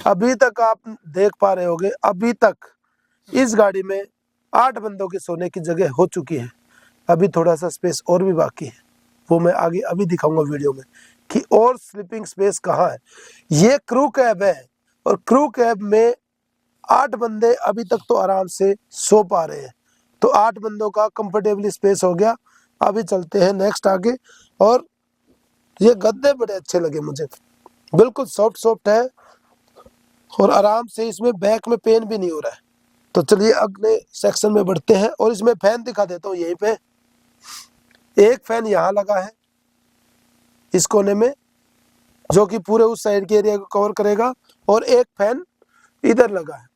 अभी तक आप देख पा रहे होगे, अभी तक इस गाड़ी में 8 बंदों के सोने की जगह हो चुकी है। अभी थोड़ा सा स्पेस और भी बाकी है, वो मैं आगे अभी दिखाऊंगा वीडियो में कि और स्लीपिंग स्पेस कहाँ है। ये क्रू कैब है और क्रू कैब में 8 बंदे अभी तक तो आराम से सो पा रहे हैं। तो 8 बंदों का कंफर्टेबली स्पेस हो गया। अभी चलते हैं नेक्स्ट आगे। और ये गद्दे बड़े अच्छे लगे मुझे, बिल्कुल सॉफ्ट सॉफ्ट है और आराम से इसमें बैक में पेन भी नहीं हो रहा है। तो चलिए अगले सेक्शन में बढ़ते हैं और इसमें फैन दिखा देता हूँ। यहीं पे एक फैन यहाँ लगा है इस कोने में, जो कि पूरे उस साइड के एरिया को कवर करेगा, और एक फैन इधर लगा है।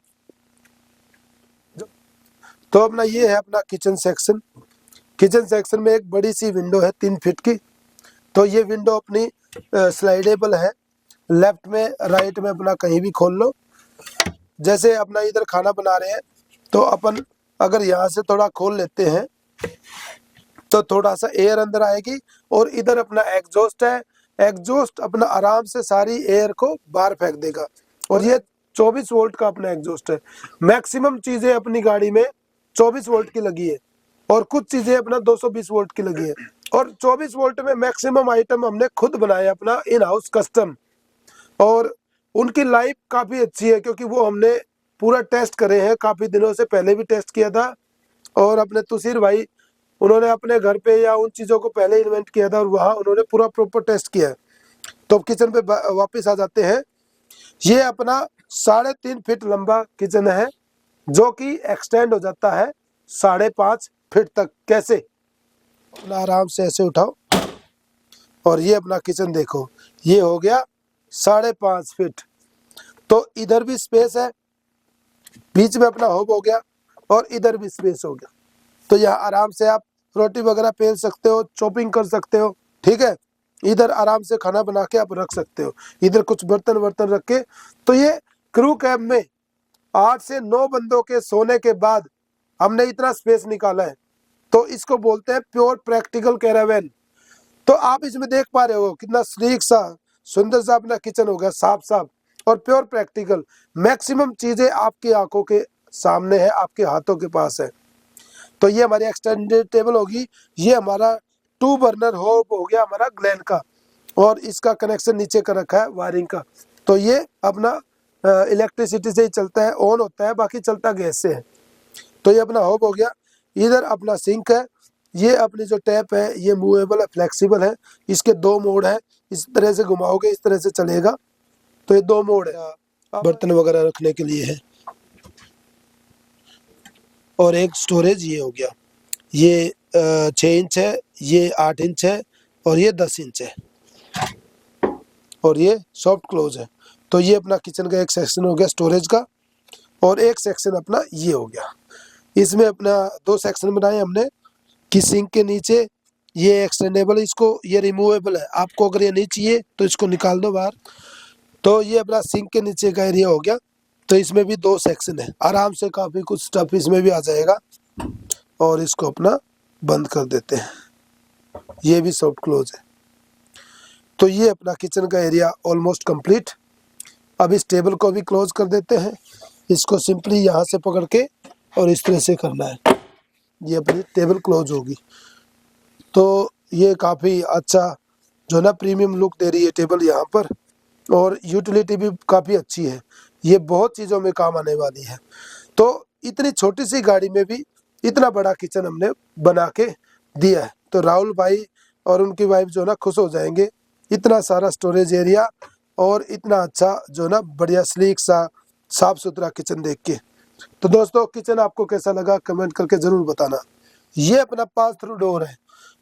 तो अपना ये है अपना किचन सेक्शन। किचन सेक्शन में एक बड़ी सी विंडो है 3 फीट की। तो ये विंडो अपनी स्लाइडेबल है, लेफ्ट में राइट में अपना कहीं भी खोल लो। जैसे अपना इधर खाना बना रहे हैं तो अपन अगर यहाँ से थोड़ा खोल लेते हैं तो थोड़ा सा एयर अंदर आएगी, और इधर अपना एग्जॉस्ट है। एग्जॉस्ट अपना आराम से सारी एयर को बाहर फेंक देगा, और ये 24 वोल्ट का अपना एग्जॉस्ट है। मैक्सिमम चीजें अपनी गाड़ी में 24 वोल्ट की लगी है, और कुछ चीजें अपना 220 वोल्ट की लगी है। और 24 वोल्ट में मैक्सिमम आइटम हमने खुद बनाए अपना इन हाउस कस्टम, और उनकी लाइफ काफ़ी अच्छी है क्योंकि वो हमने पूरा टेस्ट करे हैं। काफ़ी दिनों से पहले भी टेस्ट किया था, और अपने तुसीर भाई उन्होंने अपने घर पे या उन चीज़ों को पहले इन्वेंट किया था, और वहाँ उन्होंने पूरा प्रॉपर टेस्ट किया है। तो किचन पे वापस आ जाते हैं। ये अपना 3.5 फीट लंबा किचन है, जो कि एक्सटेंड हो जाता है 5.5 फीट तक। कैसे? अपना आराम से ऐसे उठाओ, और ये अपना किचन देखो, ये हो गया 5.5 फीट। तो इधर भी स्पेस है, बीच में अपना होब हो गया, और इधर भी स्पेस हो गया। तो यहाँ आराम से आप रोटी वगैरह पेल सकते हो, चॉपिंग कर सकते हो, ठीक है। इधर आराम से खाना बना के आप रख सकते हो, इधर कुछ बर्तन वर्तन रख के। तो ये क्रू कैब में 8 से 9 बंदों के सोने के बाद हमने इतना स्पेस निकाला है। तो इसको बोलते हैं प्योर प्रैक्टिकल कैरावैन। तो आप इसमें देख पा रहे हो कितना स्लीक सा सुंदर सा अपना किचन हो गया, साफ साफ और प्योर प्रैक्टिकल। मैक्सिमम चीजें आपकी आंखों के सामने है, आपके हाथों के पास है। तो ये हमारी एक्सटेंडेड टेबल होगी। ये हमारा 2 बर्नर होब हो गया हमारा ग्लैन का, और इसका कनेक्शन नीचे का रखा है वायरिंग का। तो ये अपना इलेक्ट्रिसिटी से ही चलता है, ऑन होता है, बाकी चलता गैस से है। तो ये अपना होब हो गया। इधर अपना सिंक है। ये अपनी जो टैप है ये मूवेबल है, फ्लेक्सिबल है। इसके 2 मोड है, इस तरह से घुमाओगे इस तरह से चलेगा। तो ये 2 मोड है, बर्तन वगैरह रखने के लिए है। और एक स्टोरेज ये हो गया, ये 6 इंच है, ये 8 इंच है, और ये 10 इंच है, और ये सॉफ्ट क्लोज है। तो ये अपना किचन का एक सेक्शन हो गया स्टोरेज का, और एक सेक्शन अपना ये हो गया। इसमें अपना 2 सेक्शन बनाए हमने कि सिंक के नीचे ये एक्सटेंडेबल, इसको ये रिमूवेबल है। आपको अगर ये नहीं चाहिए तो इसको निकाल दो बाहर। तो ये अपना सिंक के नीचे का एरिया हो गया। तो इसमें भी 2 सेक्शन है, आराम से काफ़ी कुछ स्टफ इसमें भी आ जाएगा। और इसको अपना बंद कर देते हैं, ये भी सॉफ्ट क्लोज है। तो ये अपना किचन का एरिया ऑलमोस्ट कंप्लीट। अब इस टेबल को भी क्लोज कर देते हैं। इसको सिंपली यहाँ से पकड़ के और इस तरह से करना है, ये अपनी टेबल क्लोज होगी। तो ये काफ़ी अच्छा जो ना प्रीमियम लुक दे रही है टेबल यहाँ पर, और यूटिलिटी भी काफ़ी अच्छी है। ये बहुत चीज़ों में काम आने वाली है। तो इतनी छोटी सी गाड़ी में भी इतना बड़ा किचन हमने बना के दिया है। तो राहुल भाई और उनकी वाइफ जो ना खुश हो जाएंगे, इतना सारा स्टोरेज एरिया और इतना अच्छा जो ना बढ़िया स्लीक सा साफ सुथरा किचन देख के। तो दोस्तों किचन आपको कैसा लगा कमेंट करके ज़रूर बताना। ये अपना पास थ्रू डोर है,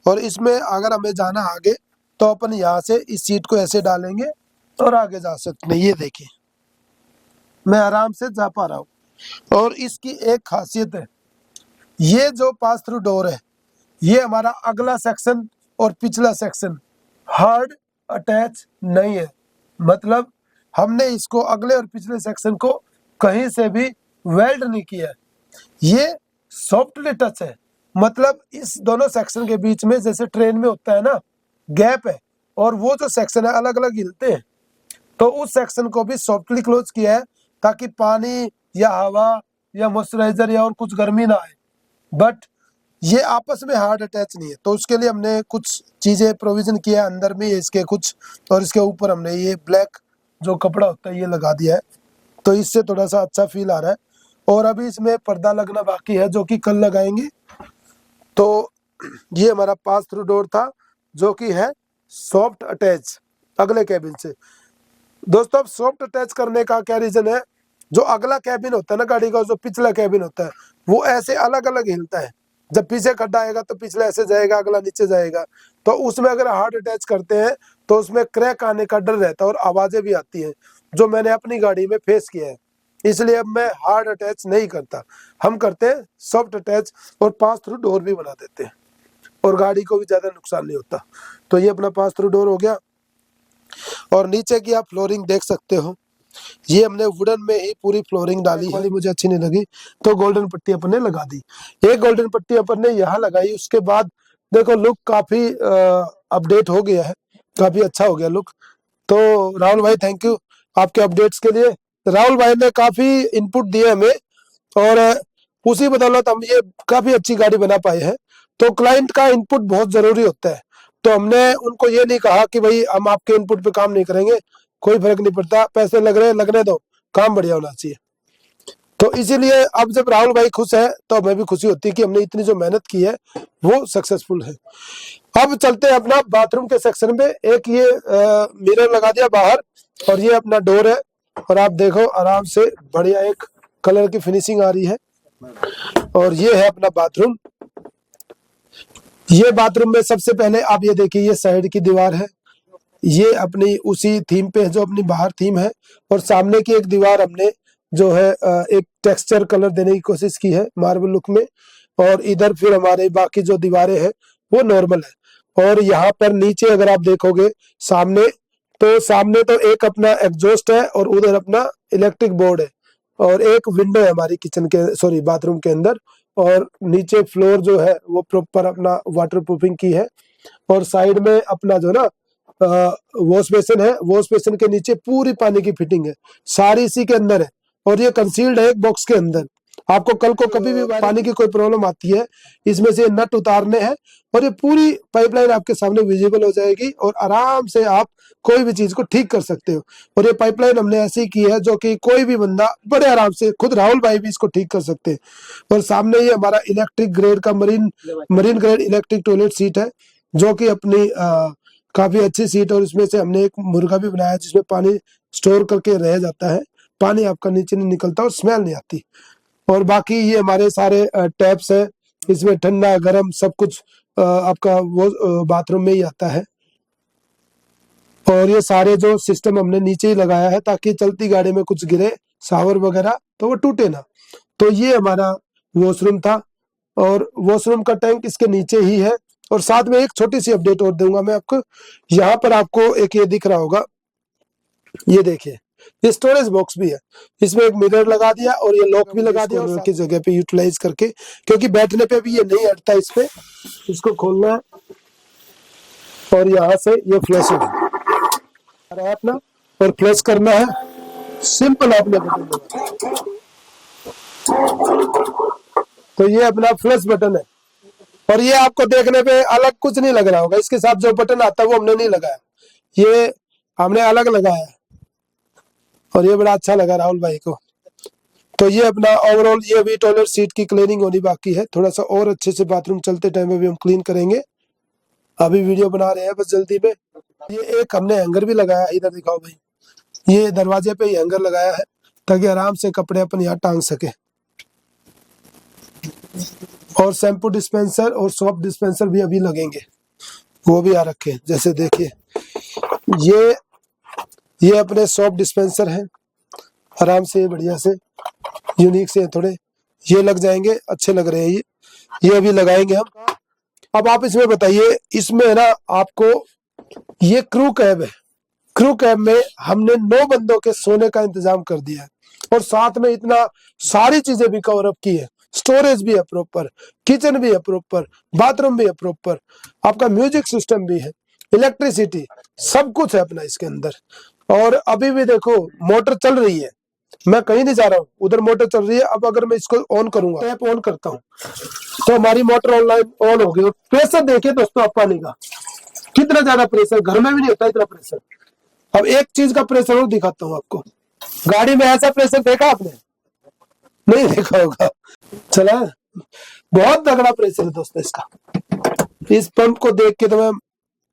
और इसमें अगर हमें जाना आगे तो अपन यहाँ से इस सीट को ऐसे डालेंगे और आगे जा सकते हैं। ये देखिए मैं आराम से जा पा रहा हूँ। और इसकी एक खासियत है, ये जो पास थ्रू डोर है ये हमारा अगला सेक्शन और पिछला सेक्शन हार्ड अटैच नहीं है। मतलब हमने इसको अगले और पिछले सेक्शन को कहीं से भी वेल्ड नहीं किया है, ये सॉफ्टली टच है। मतलब इस दोनों सेक्शन के बीच में जैसे ट्रेन में होता है ना गैप है, और वो जो सेक्शन है अलग अलग हिलते हैं। तो उस सेक्शन को भी सॉफ्टली क्लोज किया है ताकि पानी या हवा या मॉइस्चराइजर या और कुछ गर्मी ना आए, बट ये आपस में हार्ड अटैच नहीं है। तो उसके लिए हमने कुछ चीज़ें प्रोविजन किया है अंदर में इसके कुछ, और इसके ऊपर हमने ये ब्लैक जो कपड़ा होता है ये लगा दिया है। तो इससे थोड़ा सा अच्छा फील आ रहा है। और अभी इसमें पर्दा लगना बाकी है जो कि कल लगाएंगे। तो ये हमारा पास थ्रू डोर था जो कि है सॉफ्ट अटैच अगले कैबिन से। दोस्तों अब सॉफ्ट अटैच करने का क्या रीजन है, जो अगला कैबिन होता है ना गाड़ी का, जो पिछला कैबिन होता है वो ऐसे अलग अलग हिलता है। जब पीछे खड्डा आएगा तो पिछला ऐसे जाएगा, अगला नीचे जाएगा। तो उसमें अगर हार्ड अटैच करते हैं तो उसमें क्रैक आने का डर रहता है और आवाजें भी आती हैं, जो मैंने अपनी गाड़ी में फेस किया है। इसलिए अब मैं हार्ड अटैच नहीं करता, हम करते हैं सॉफ्ट अटैच और पास थ्रू डोर भी बना देते हैं और गाड़ी को भी ज्यादा नुकसान नहीं होता। तो ये अपना पास थ्रू डोर हो गया। और नीचे की आप फ्लोरिंग देख सकते हो, ये हमने वुडन में ही पूरी फ्लोरिंग डाली है। मुझे अच्छी नहीं लगी तो गोल्डन पट्टी अपन ने लगा दी। एक गोल्डन पट्टी अपन ने यहाँ लगाई, उसके बाद देखो लुक काफी अपडेट हो गया है, काफी अच्छा हो गया लुक। तो राहुल भाई थैंक यू आपके अपडेट्स के लिए। राहुल भाई ने काफी इनपुट दिए हमें और उसी बदौलत हम ये काफी अच्छी गाड़ी बना पाए हैं। तो क्लाइंट का इनपुट बहुत जरूरी होता है। तो हमने उनको ये नहीं कहा कि भाई हम आपके इनपुट पे काम नहीं करेंगे, कोई फर्क नहीं पड़ता, पैसे लग रहे लगने दो, काम बढ़िया होना चाहिए। तो इसीलिए अब जब राहुल भाई खुश है तो हमें भी खुशी होती है कि हमने इतनी जो मेहनत की है वो सक्सेसफुल है। अब चलते हैं अपना बाथरूम के सेक्शन में। एक ये मिरर लगा दिया बाहर और ये अपना डोर है और आप देखो आराम से बढ़िया एक कलर की फिनिशिंग आ रही है। और ये है अपना बाथरूम। ये बाथरूम में सबसे पहले आप ये देखिए, ये साइड की दीवार है, ये अपनी उसी थीम पे है जो अपनी बाहर थीम है। और सामने की एक दीवार हमने जो है एक टेक्सचर कलर देने की कोशिश की है मार्बल लुक में। और इधर फिर हमारे बाकी जो दीवारें हैं वो नॉर्मल है। और यहाँ पर नीचे अगर आप देखोगे सामने, तो सामने तो एक अपना एग्जॉस्ट है और उधर अपना इलेक्ट्रिक बोर्ड है और एक विंडो है हमारी किचन के, सॉरी बाथरूम के अंदर। और नीचे फ्लोर जो है वो प्रॉपर अपना वाटर प्रूफिंग की है। और साइड में अपना जो ना वॉश बेसिन है, वॉश बेसिन के नीचे पूरी पानी की फिटिंग है, सारी इसी के अंदर है। और ये कंसील्ड है एक बॉक्स के अंदर। आपको कल को कभी भी पानी की कोई प्रॉब्लम आती है, इसमें से नट उतारने हैं और ये पूरी पाइपलाइन आपके सामने विजिबल हो जाएगी और आराम से आप कोई भी चीज को ठीक कर सकते हो। और ये पाइपलाइन हमने ऐसी की है जो कि कोई भी बंदा बड़े आराम से, खुद राहुल भाई भी इसको ठीक कर सकते हैं। और सामने ये हमारा इलेक्ट्रिक ग्रेड का marine grade electric toilet seat है जो कि अपनी काफी अच्छी सीट। और इसमें से हमने एक मुर्गा भी बनाया जिसमें पानी स्टोर करके रह जाता है, पानी आपका नीचे नहीं निकलता और स्मेल नहीं आती। और बाकी ये हमारे सारे टैप्स है, इसमें ठंडा गर्म सब कुछ आपका वो बाथरूम में ही आता है। और ये सारे जो सिस्टम हमने नीचे ही लगाया है ताकि चलती गाड़ी में कुछ गिरे शावर वगैरह तो वो टूटे ना। तो ये हमारा वॉशरूम था और वॉशरूम का टैंक इसके नीचे ही है। और साथ में एक छोटी सी अपडेट और दूंगा मैं आपको, यहाँ पर आपको एक ये दिख रहा होगा, ये देखिए ये स्टोरेज बॉक्स भी है, इसमें एक मिरर लगा दिया और ये लॉक भी लगा दिया और की जगह पे यूटिलाइज करके, क्योंकि बैठने पे भी ये नहीं हटता इस पे। इसको खोलना है और यहाँ से ये फ्लश हो रहा है अपना, और फ्लश करना है सिंपल आपने बटन दबाना। तो ये अपना फ्लश बटन है और ये आपको देखने पे अलग कुछ नहीं लग रहा होगा, इसके साथ जो बटन आता है वो हमने नहीं लगाया, ये हमने अलग लगाया और ये बड़ा अच्छा लगा राहुल भाई को। तो ये अपना ओवरऑल ये अभी टॉयलेट सीट की क्लीनिंग होनी बाकी है, थोड़ा सा और अच्छे से बाथरूम चलते टाइम में भी हम क्लीन करेंगे। अभी वीडियो बना रहे हैं बस जल्दी में। ये एक हमने हैंगर भी लगाया, इधर दिखाओ भाई, ये दरवाजे पे ही हैंगर लगाया है ताकि आराम से कपड़े अपन यहाँ टांग सके। और शैम्पू डिस्पेंसर और सोप डिस्पेंसर भी अभी लगेंगे, वो भी आ रखे हैं। जैसे देखिए ये अपने सोप डिस्पेंसर हैं, आराम से बढ़िया से यूनिक से थोड़े ये लग जाएंगे, अच्छे लग रहे हैं ये अभी लगाएंगे हम। अब आप इसमें बताइए, इसमें है ना आपको ये क्रू कैब है, क्रू कैब में हमने 9 बंदों के सोने का इंतजाम कर दिया है और साथ में इतना सारी चीजें भी कवर अप की है, स्टोरेज भी है प्रॉपर, किचन भी है प्रॉपर, बाथरूम भी है प्रॉपर, आपका म्यूजिक सिस्टम भी है, इलेक्ट्रिसिटी सब कुछ है अपना इसके अंदर। और अभी भी देखो मोटर चल रही है, मैं कहीं नहीं जा रहा हूँ, उधर मोटर चल रही है। अब अगर मैं इसको ऑन करूंगा, टैप ऑन करता हूँ तो हमारी मोटर ऑनलाइन ऑन होगी। और प्रेशर देखिए दोस्तों आप पानी का कितना ज्यादा प्रेशर, घर में भी नहीं होता इतना प्रेशर। अब एक चीज का प्रेशर और दिखाता हूँ आपको, गाड़ी में ऐसा प्रेशर देखा आपने? नहीं देखा होगा। चला, बहुत तगड़ा प्रेशर है दोस्तों इसका। इस पंप को देख के तो मैं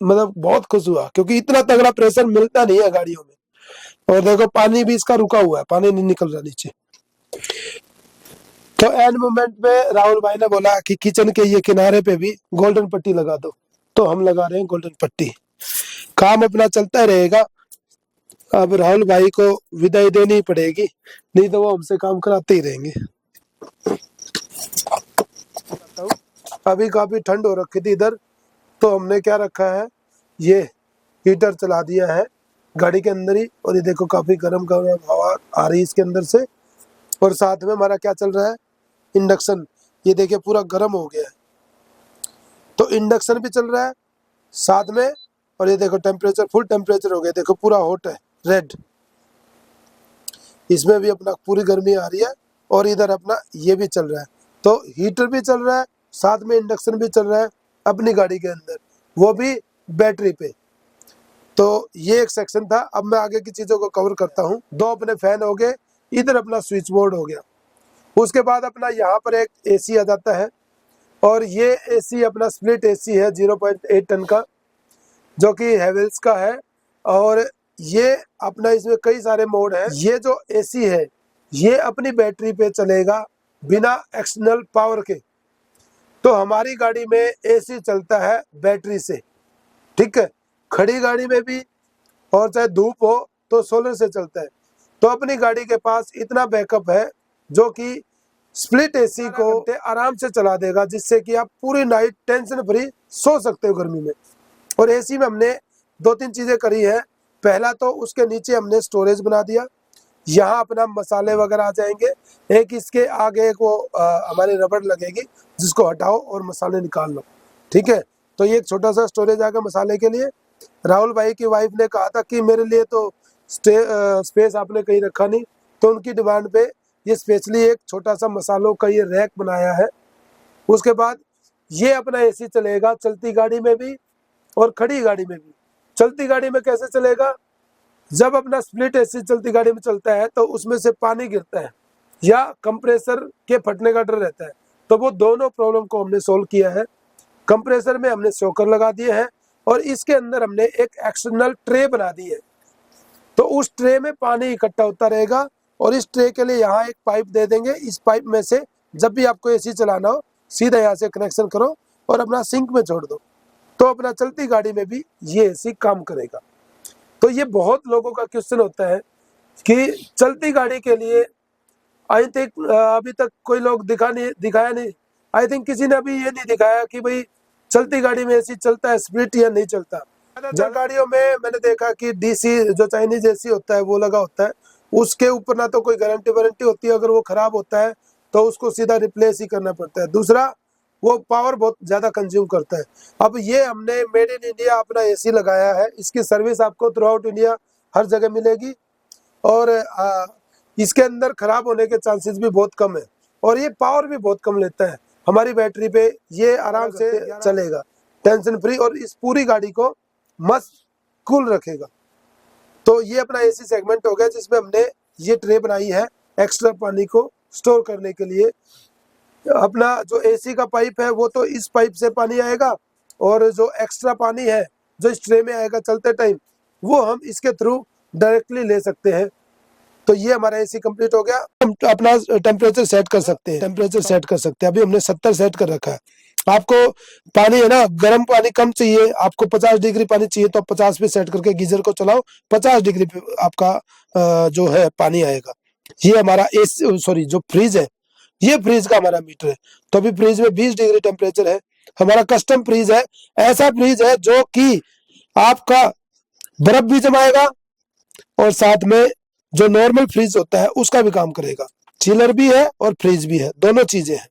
मतलब बहुत खुश हुआ, क्योंकि इतना तगड़ा प्रेशर मिलता नहीं है गाड़ियों में। और देखो पानी भी इसका रुका हुआ है, पानी नहीं निकल रहा नीचे। तो एंड मोमेंट में राहुल भाई ने बोला कि किचन के ये किनारे पे भी गोल्डन पट्टी लगा दो, तो हम लगा रहे हैं गोल्डन पट्टी। काम अपना चलता रहेगा। अब राहुल भाई को विदाई देनी पड़ेगी, नहीं तो वो हमसे काम कराते ही रहेंगे। अभी काफी ठंड हो रखी थी इधर, तो हमने क्या रखा है, ये हीटर चला दिया है गाड़ी के अंदर ही। और ये देखो काफी गर्म गर्म हवा आ रही है इसके अंदर से। और साथ में हमारा क्या चल रहा है, इंडक्शन। ये देखिए पूरा गर्म हो गया है, तो इंडक्शन भी चल रहा है साथ में। और ये देखो टेम्परेचर फुल टेम्परेचर हो गया, देखो पूरा हॉट है, रेड। इसमें भी अपना पूरी गर्मी आ रही है। और इधर अपना ये भी चल रहा है, तो हीटर भी चल रहा है साथ में, इंडक्शन भी चल रहा है अपनी गाड़ी के अंदर, वो भी बैटरी पे। तो ये एक सेक्शन था। अब मैं आगे की चीजों को कवर करता हूँ। दो अपने फैन हो गए, इधर अपना स्विच बोर्ड हो गया। उसके बाद अपना यहाँ पर एक एसी आ जाता है, और ये एसी अपना स्प्लिट एसी है 0.8 टन का, जो कि हैवेल्स का है। और ये अपना इसमें कई सारे मोड है। ये जो एसी है ये अपनी बैटरी पे चलेगा बिना एक्सटर्नल पावर के। तो हमारी गाड़ी में एसी चलता है बैटरी से, ठीक है। खड़ी गाड़ी में भी, और चाहे धूप हो तो सोलर से चलता है। तो अपनी गाड़ी के पास इतना बैकअप है जो कि स्प्लिट एसी को आराम से चला देगा, जिससे कि आप पूरी नाइट टेंशन फ्री सो सकते हो गर्मी में। और एसी में हमने दो तीन चीजें करी है। पहला तो उसके नीचे हमने स्टोरेज बना दिया, यहाँ अपना मसाले वगैरह आ जाएंगे। एक इसके आगे एक वो हमारी रबड़ लगेगी, जिसको हटाओ और मसाले निकाल लो, ठीक है। तो ये एक छोटा सा स्टोरेज आ गया मसाले के लिए। राहुल भाई की वाइफ ने कहा था कि मेरे लिए तो स्पेस आपने कहीं रखा नहीं, तो उनकी डिमांड पे ये स्पेशली एक छोटा सा मसालों का ये रैक बनाया है। उसके बाद ये अपना एसी चलेगा चलती गाड़ी में भी और खड़ी गाड़ी में भी। चलती गाड़ी में कैसे चलेगा, जब अपना स्प्लिट एसी चलती गाड़ी में चलता है तो उसमें से पानी गिरता है या कंप्रेसर के फटने का डर रहता है। तो वो दोनों प्रॉब्लम को हमने सोल्व किया है। कंप्रेसर में हमने शॉकर लगा दिए हैं, और इसके अंदर हमने एक एक्सटर्नल ट्रे बना दी है। तो उस ट्रे में पानी इकट्ठा होता रहेगा, और इस ट्रे के लिए यहाँ एक पाइप दे देंगे। इस पाइप में से जब भी आपको एसी चलाना हो सीधा यहाँ से कनेक्शन करो और अपना सिंक में छोड़ दो, तो अपना चलती गाड़ी में भी ये एसी काम करेगा। तो ये बहुत लोगों का क्वेश्चन होता है कि चलती गाड़ी के लिए आई थिंक अभी तक कोई लोग दिखाया नहीं। आई थिंक किसी ने अभी ये नहीं दिखाया कि भाई चलती गाड़ी में एसी चलता है स्प्लिट या नहीं चलता। ज्यादातर गाड़ियों में मैंने देखा कि डीसी जो चाइनीज एसी होता है वो लगा होता है, उसके ऊपर ना तो कोई गारंटी वारंटी होती है। अगर वो खराब होता है तो उसको सीधा रिप्लेस ही करना पड़ता है। दूसरा, वो पावर बहुत ज्यादा कंज्यूम करता है। अब ये हमने मेड इन इंडिया अपना एसी लगाया है, इसकी सर्विस आपको थ्रू आउट इंडिया हर जगह मिलेगी, और इसके अंदर खराब होने के चांसेस भी बहुत कम है, और ये पावर भी बहुत कम लेता है। हमारी बैटरी पे ये आराम से चलेगा टेंशन फ्री, और इस पूरी गाड़ी को मस्त कूल रखेगा। तो ये अपना एसी सेगमेंट हो गया, जिसमें हमने ये ट्रे बनाई है एक्स्ट्रा पानी को स्टोर करने के लिए। अपना जो एसी का पाइप है वो तो इस पाइप से पानी आएगा, और जो एक्स्ट्रा पानी है जो इस ट्रे में आएगा चलते टाइम, वो हम इसके थ्रू डायरेक्टली ले सकते हैं। तो ये हमारा एसी कंप्लीट हो गया। हम अपना टेम्परेचर सेट कर सकते हैं, अभी हमने 70 सेट कर रखा है। आपको पानी है ना, गर्म पानी कम चाहिए, आपको 50 डिग्री पानी चाहिए, तो 50 पे सेट करके गीजर को चलाओ, 50 डिग्री पे आपका जो है पानी आएगा। ये हमारा एसी सॉरी जो फ्रिज है, ये फ्रिज का हमारा मीटर है। तो अभी फ्रिज में 20 डिग्री टेम्परेचर है। हमारा कस्टम फ्रिज है, ऐसा फ्रिज है जो कि आपका बर्फ भी जमाएगा, और साथ में जो नॉर्मल फ्रिज होता है उसका भी काम करेगा। चिलर भी है और फ्रिज भी है, दोनों चीजें हैं।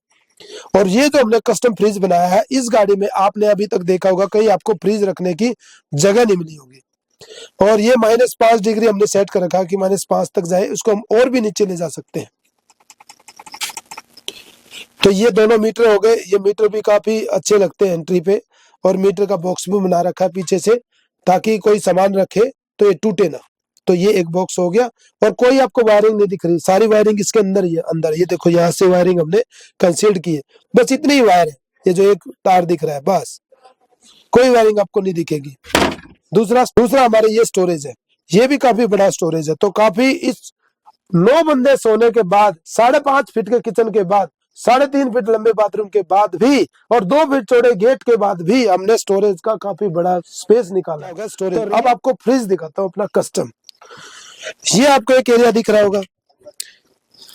और ये जो हमने कस्टम फ्रिज बनाया है, इस गाड़ी में आपने अभी तक देखा होगा कहीं आपको फ्रिज रखने की जगह नहीं मिली होगी। और ये -5 डिग्री हमने सेट कर रखा है कि -5 तक जाए, उसको हम और भी नीचे ले जा सकते हैं। तो ये दोनों मीटर हो गए। ये मीटर भी काफी अच्छे लगते हैं एंट्री पे, और मीटर का बॉक्स भी बना रखा है पीछे से, ताकि कोई सामान रखे तो ये टूटे ना। तो ये एक बॉक्स हो गया और कोई आपको वायरिंग नहीं दिख रही, सारी वायरिंग इसके अंदर ही है। अंदर ये देखो यहाँ से वायरिंग हमने कंसील्ड की है, बस इतनी ही वायर है, ये जो एक तार दिख रहा है बस, कोई वायरिंग आपको नहीं दिखेगी। दूसरा हमारे ये स्टोरेज है, ये भी काफी बड़ा स्टोरेज है। तो काफी इस 9 बंदे सोने के बाद, 5.5 फीट के किचन के बाद, 3.5 फीट लंबे बाथरूम के बाद भी और 2 फीट चौड़े गेट के बाद भी हमने स्टोरेज का काफी बड़ा स्पेस निकाला है स्टोरेज। अब आपको फ्रिज दिखाता हूँ अपना कस्टम। ये आपको एक एरिया दिख रहा होगा,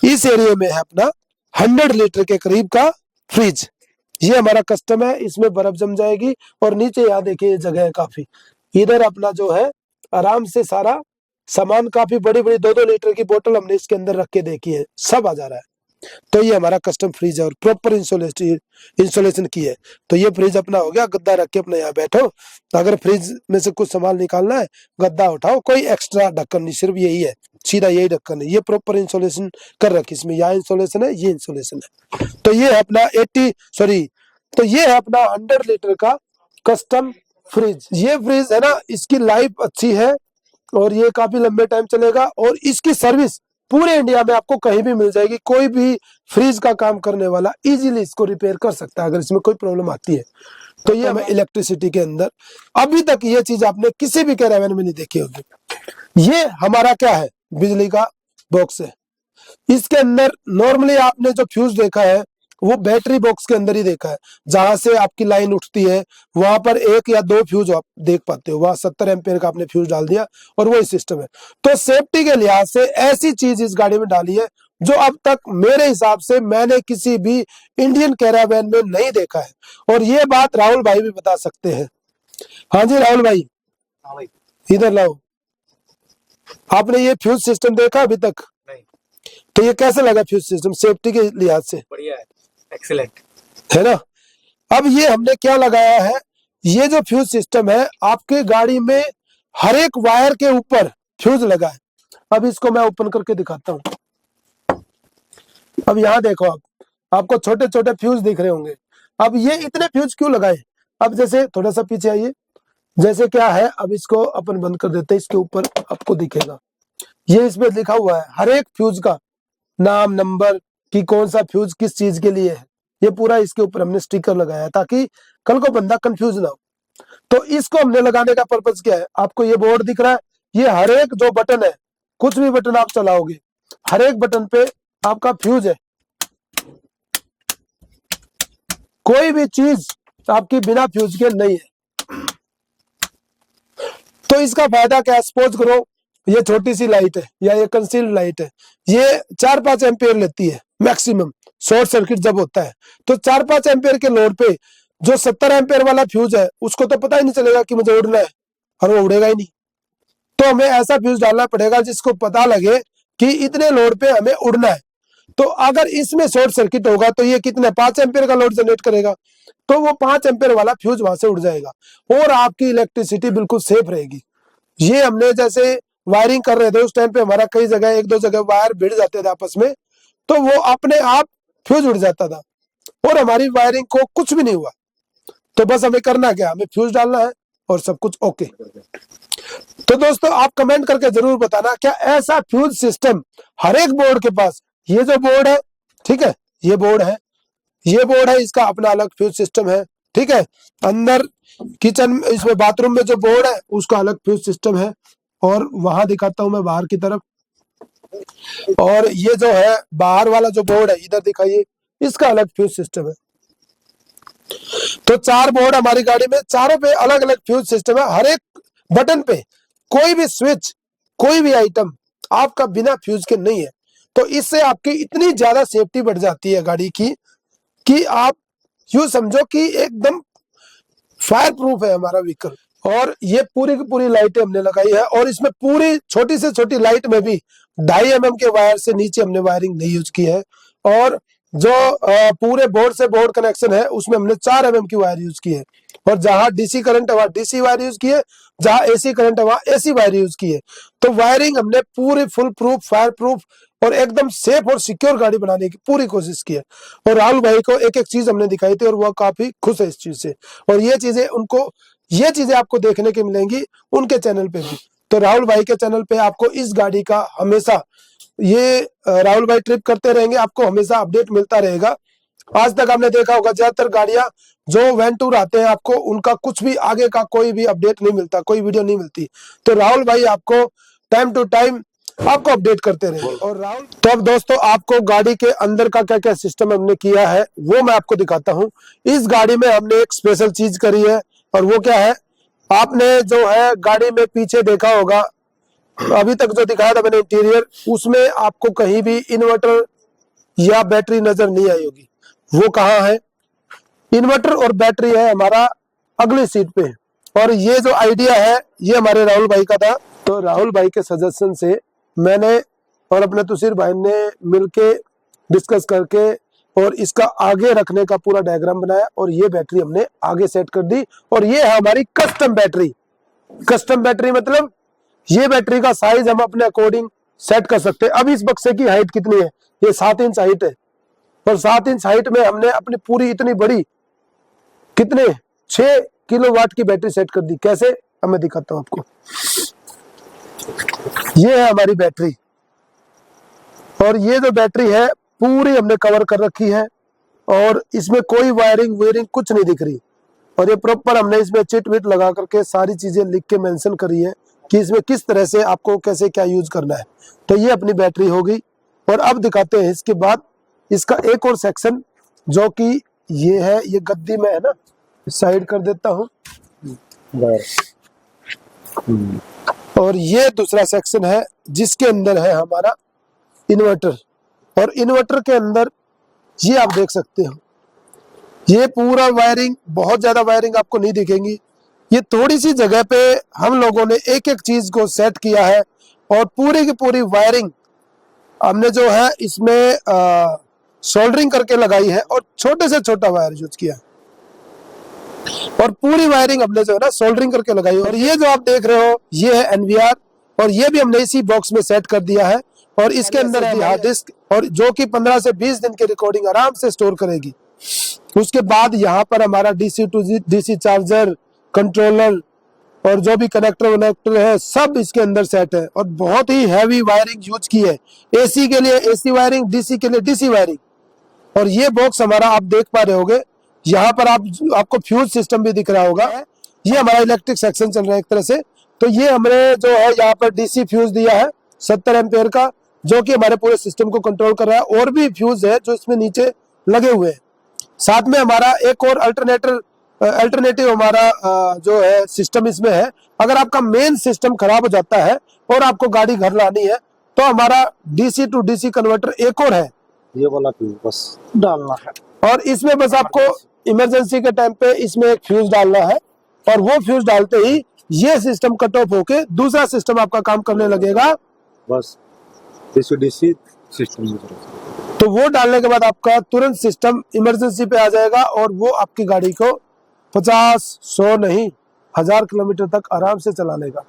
इस एरिया में है अपना 100 लीटर के करीब का फ्रिज। ये हमारा कस्टम है, इसमें बर्फ जम जाएगी। और नीचे यहाँ देखिए ये जगह है काफी, इधर अपना जो है आराम से सारा सामान, काफी बड़ी बड़ी 2-2 लीटर की बोतल हमने इसके अंदर रख के देखी है, सब आ जा रहा है। तो ये हमारा कस्टम फ्रिज है और प्रॉपर इंस्टॉलेशन की है। तो ये फ्रिज अपना हो गया, गद्दा रख के अपने यहाँ बैठो, तो अगर फ्रिज में से कुछ सामान निकालना है गद्दा उठाओ, कोई एक्स्ट्रा ढक्कन नहीं, सिर्फ यही है, सीधा यही ढक्कन है। ये प्रॉपर इंस्टॉलेशन कर रखी, इसमें यहाँ इंस्टॉलेशन है, ये इंस्टॉलेशन है। तो ये है अपना 100 लीटर का कस्टम फ्रिज। ये फ्रिज है ना, इसकी लाइफ अच्छी है और ये काफी लंबे टाइम चलेगा और इसकी सर्विस पूरे इंडिया में आपको कहीं भी मिल जाएगी। कोई भी फ्रिज का काम करने वाला इजीली इसको रिपेयर कर सकता है अगर इसमें कोई प्रॉब्लम आती है। तो ये हमें इलेक्ट्रिसिटी के अंदर अभी तक ये चीज आपने किसी भी कैरावैन में नहीं देखी होगी। ये हमारा क्या है, बिजली का बॉक्स है। इसके अंदर नॉर्मली आपने जो फ्यूज देखा है वो बैटरी बॉक्स के अंदर ही देखा है, जहां से आपकी लाइन उठती है वहां पर 1 या 2 फ्यूज आप देख पाते हो, वहां 70 एम्पियर का आपने फ्यूज डाल दिया और वही सिस्टम है। तो सेफ्टी के लिहाज से ऐसी चीज इस गाड़ी में डाली है जो अब तक मेरे हिसाब से मैंने किसी भी इंडियन कैरावैन में नहीं देखा है। और ये बात राहुल भाई भी बता सकते हैं। हाँ जी राहुल भाई, हाँ भाई, इधर लाओ। आपने ये फ्यूज सिस्टम देखा अभी तक? नहीं। तो ये कैसे लगा फ्यूज सिस्टम सेफ्टी के लिहाज से? बढ़िया है, एक्सीलेंट है ना। अब ये हमने क्या लगाया है, ये जो फ्यूज सिस्टम है आपके गाड़ी में हर एक वायर के ऊपर फ्यूज लगा है। अब इसको मैं ओपन करके दिखाता हूं। अब यहाँ देखो, आपको छोटे छोटे फ्यूज दिख रहे होंगे। अब ये इतने फ्यूज क्यों लगाए? अब जैसे थोड़ा सा पीछे आइए, जैसे क्या है, अब इसको अपन बंद कर देते हैं, इसके ऊपर आपको दिखेगा ये इसमें लिखा हुआ है हर एक फ्यूज का नाम, नंबर, कि कौन सा फ्यूज किस चीज के लिए है। ये पूरा इसके ऊपर हमने स्टिकर लगाया ताकि कल को बंदा कंफ्यूज ना हो। तो इसको हमने लगाने का पर्पज क्या है, आपको ये बोर्ड दिख रहा है, ये हर एक जो बटन है, कुछ भी बटन आप चलाओगे हर एक बटन पे आपका फ्यूज है। कोई भी चीज आपकी बिना फ्यूज के नहीं है। तो इसका फायदा क्या है, सपोज करो ये छोटी सी लाइट है या ये कंसील्ड लाइट है, ये 4-5 एम्पियर लेती है मैक्सिमम शॉर्ट सर्किट जब होता है। तो 4-5 एम्पियर के लोड पे जो 70 एम्पियर वाला फ्यूज है उसको तो पता ही नहीं चलेगा कि मुझे उड़ना है, और वो उड़ेगा ही नहीं। तो हमें ऐसा फ्यूज डालना पड़ेगा जिसको पता लगे कि इतने लोड पे हमें उड़ना है। तो अगर इसमें शॉर्ट सर्किट होगा तो ये कितने 5 एम्पियर का लोड जनरेट करेगा, तो वो 5 एम्पियर वाला फ्यूज वहां से उड़ जाएगा और आपकी इलेक्ट्रिसिटी बिल्कुल सेफ रहेगी। ये हमने जैसे वायरिंग कर रहे थे उस टाइम पे हमारा कई जगह 1-2 जगह वायर भिड़ जाते थे आपस में, तो वो अपने आप फ्यूज उड़ जाता था और हमारी वायरिंग को कुछ भी नहीं हुआ। तो बस हमें करना क्या, हमें फ्यूज डालना है और सब कुछ ओके। तो दोस्तों आप कमेंट करके जरूर बताना क्या ऐसा फ्यूज सिस्टम हर एक बोर्ड के पास, ये जो बोर्ड है, ठीक है, ये बोर्ड है, इसका अपना अलग फ्यूज सिस्टम है, ठीक है। अंदर किचन इसमें बाथरूम में जो बोर्ड है उसका अलग फ्यूज सिस्टम है। और वहां दिखाता हूं मैं बाहर की तरफ, और ये जो है बाहर वाला जो बोर्ड है इधर दिखाइए, इसका अलग फ्यूज सिस्टम है। तो 4 बोर्ड हमारी गाड़ी में, चारों पे अलग अलग फ्यूज सिस्टम है। हर एक बटन पे कोई भी स्विच, कोई भी आइटम आपका बिना फ्यूज के नहीं है। तो इससे आपकी इतनी ज्यादा सेफ्टी बढ़ जाती है गाड़ी की कि आप यूं समझो कि एकदम फायर प्रूफ है हमारा व्हीकल। और ये पूरी की पूरी लाइटें हमने लगाई है और इसमें पूरी छोटी से छोटी लाइट में भी 2.5 mm के वायर से नीचे हमने वायरिंग नहीं यूज की है। और जो पूरे बोर्ड से बोर्ड कनेक्शन है उसमें हमने 4 mm की वायर यूज की है। और जहां डीसी करंट है वहां डीसी वायर यूज की है, जहां एसी करंट है वहां एसी वायर यूज की है। तो वायरिंग हमने पूरी फुल प्रूफ, फायर प्रूफ और एकदम सेफ और सिक्योर गाड़ी बनाने की पूरी कोशिश की है। और राहुल भाई को एक एक चीज हमने दिखाई थी और वह काफी खुश है इस चीज से। और ये चीजें आपको देखने के मिलेंगी उनके चैनल पे भी। तो राहुल भाई के चैनल पे आपको इस गाड़ी का हमेशा ये राहुल भाई ट्रिप करते रहेंगे, आपको हमेशा अपडेट मिलता रहेगा। आज तक आपने देखा होगा ज्यादातर गाड़ियां जो वैन टूर आते हैं आपको उनका कुछ भी आगे का कोई भी अपडेट नहीं मिलता, कोई वीडियो नहीं मिलती। तो राहुल भाई आपको टाइम टू टाइम आपको अपडेट करते रहेंगे। और राहुल तो अब दोस्तों आपको गाड़ी के अंदर का क्या क्या सिस्टम हमने किया है वो मैं आपको दिखाता हूँ। इस गाड़ी में हमने एक स्पेशल चीज करी है और वो क्या है, आपने जो है गाड़ी में पीछे देखा होगा, अभी तक जो दिखाया था मैंने इंटीरियर, उसमें आपको कहीं भी इन्वर्टर या बैटरी नजर नहीं आई होगी। वो कहाँ है? इन्वर्टर और बैटरी है हमारा अगली सीट पे। और ये जो आइडिया है ये हमारे राहुल भाई का था। तो राहुल भाई के सजेशन से मैंने और अपने तुसीर भाई ने मिलके डिस्कस करके और इसका आगे रखने का पूरा डायग्राम बनाया और ये बैटरी हमने आगे सेट कर दी। और ये है हमारी कस्टम बैटरी। कस्टम बैटरी मतलब ये बैटरी का साइज हम अपने अकॉर्डिंग सेट कर सकते हैं। अब इस बक्से की हाइट कितनी है? ये 7 इंच हाइट है और 7 इंच हाइट में हमने अपनी पूरी इतनी बड़ी कितने 6 किलोवाट की बैटरी सेट कर दी। कैसे? अब मैं दिखाता हूं आपको। ये है हमारी बैटरी और ये जो बैटरी है पूरी हमने कवर कर रखी है और इसमें कोई वायरिंग वेयरिंग कुछ नहीं दिख रही। और ये प्रॉपर हमने इसमें चिट विट लगा करके सारी चीजें लिख के मेंशन करी है कि इसमें किस तरह से आपको कैसे क्या यूज करना है। तो ये अपनी बैटरी होगी। और अब दिखाते हैं इसके बाद इसका एक और सेक्शन जो कि ये है, ये गद्दी में है ना, साइड कर देता हूं। और ये दूसरा सेक्शन है जिसके अंदर है हमारा इन्वर्टर। और इन्वर्टर के अंदर ये आप देख सकते हो, ये पूरा वायरिंग, बहुत ज्यादा वायरिंग आपको नहीं दिखेंगी। ये थोड़ी सी जगह पे हम लोगों ने एक एक चीज को सेट किया है और पूरी की पूरी वायरिंग हमने जो है इसमें सोल्डरिंग करके लगाई है और छोटे से छोटा वायर यूज किया और पूरी वायरिंग हमने जो है ना सोल्डरिंग करके लगाई। और ये जो आप देख रहे हो ये है एनवीआर और ये भी हमने इसी बॉक्स में सेट कर दिया है। और इसके अंदर है हार्ड डिस्क और जो कि 15 से 20 दिन की रिकॉर्डिंग आराम से स्टोर करेगी। उसके बाद यहाँ पर हमारा DC to DC charger, controller और जो भी कनेक्टर वनेक्टर है सब इसके अंदर सेट है। और बहुत ही हैवी वायरिंग यूज की है। एसी के लिए एसी वायरिंग, डीसी के लिए डीसी वायरिंग। और ये बॉक्स हमारा आप देख पा रहे होगे, यहाँ पर आपको फ्यूज सिस्टम भी दिख रहा होगा। ये हमारा इलेक्ट्रिक सेक्शन चल रहा है एक तरह से। तो ये हमने जो है यहाँ पर डीसी फ्यूज दिया है 70 एम्पियर का, जो कि हमारे पूरे सिस्टम को कंट्रोल कर रहा है। और भी फ्यूज है जो इसमें नीचे लगे हुए हैं। साथ में हमारा एक और अल्टरनेटिव हमारा जो है सिस्टम इसमें है। अगर आपका मेन सिस्टम खराब हो जाता है और आपको गाड़ी घर लानी है तो हमारा डीसी टू डीसी कन्वर्टर एक और है, ये वाला फ्यूज बस डालना है। और इसमें बस आपको इमरजेंसी के टाइम पे इसमें एक फ्यूज डालना है और वो फ्यूज डालते ही ये सिस्टम कट ऑफ होके दूसरा सिस्टम आपका काम करने लगेगा। बस डीसी सिस्टम तो वो डालने के बाद आपका तुरंत सिस्टम इमरजेंसी पे आ जाएगा और वो आपकी गाड़ी को 50, 100 नहीं 1000 किलोमीटर तक आराम से चला लेगा।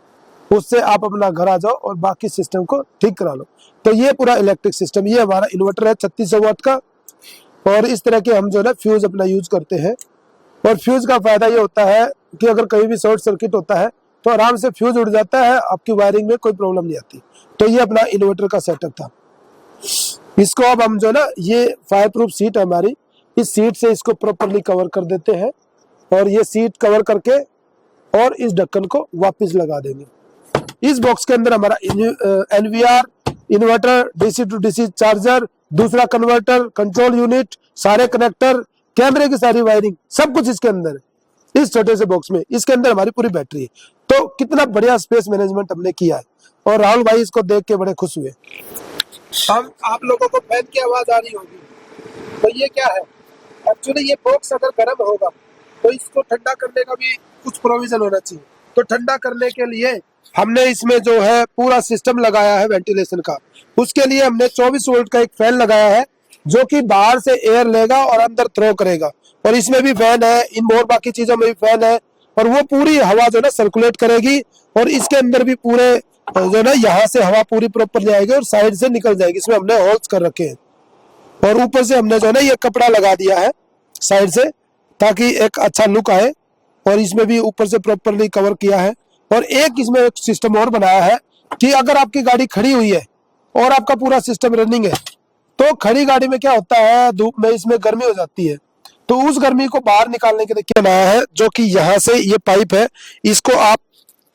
उससे आप अपना घर आ जाओ और बाकी सिस्टम को ठीक करा लो। तो ये पूरा इलेक्ट्रिक सिस्टम, ये हमारा इन्वर्टर है 3600 वाट का। और इस तरह के हम जो है फ्यूज अपना यूज करते हैं। और फ्यूज का फायदा ये होता है कि अगर कहीं भी शॉर्ट सर्किट होता है तो आराम से फ्यूज उड़ जाता है, आपकी वायरिंग में कोई प्रॉब्लम नहीं आती। तो ये अपना इन्वर्टर का सेटअप था। इसको अब हम जो ना, ये फायर प्रूफ सीट है हमारी, इस सीट से इसको प्रॉपरली कवर कर देते हैं और ये सीट कवर करके और इस ढक्कन को वापस लगा देंगे। इस बॉक्स के अंदर हमारा NVR, inverter, DC to DC charger, दूसरा कन्वर्टर, कंट्रोल यूनिट, सारे कनेक्टर, कैमरे की सारी वायरिंग, सब कुछ इसके अंदर है इस छोटे से बॉक्स में। इसके अंदर हमारी पूरी बैटरी है। तो कितना बढ़िया स्पेस मैनेजमेंट हमने किया है और राहुल भाई इसको देख के बड़े खुश हुए। हम आप लोगों को फैन की आवाज आ रही होगी, तो ये क्या है, एक्चुअली ये बॉक्स अगर गर्म होगा तो इसको ठंडा करने का भी कुछ प्रोविजन होना चाहिए। तो ठंडा करने के लिए हमने इसमें जो है पूरा सिस्टम लगाया है वेंटिलेशन का। उसके लिए हमने 24 वोल्ट का एक फैन लगाया है जो कि बाहर से एयर लेगा और अंदर थ्रो करेगा। और इसमें भी फैन है, इन और बाकी चीजों में भी फैन है और वो पूरी हवा जो है ना सर्कुलेट करेगी। और इसके अंदर भी पूरे जो ना यहाँ से हवा पूरी प्रॉपर जाएगी और साइड से निकल जाएगी। इसमें हमने होल्स कर रखे हैं और ऊपर से हमने जो है ना ये कपड़ा लगा दिया है साइड से ताकि एक अच्छा लुक आए। और इसमें भी ऊपर से प्रॉपरली कवर किया है। और एक इसमें एक सिस्टम और बनाया है कि अगर आपकी गाड़ी खड़ी हुई है और आपका पूरा सिस्टम रनिंग है, तो खड़ी गाड़ी में क्या होता है, धूप में इसमें गर्मी हो जाती है, तो उस गर्मी को बाहर निकालने के लिए क्या बनाया है, जो कि यहाँ से ये पाइप है, इसको आप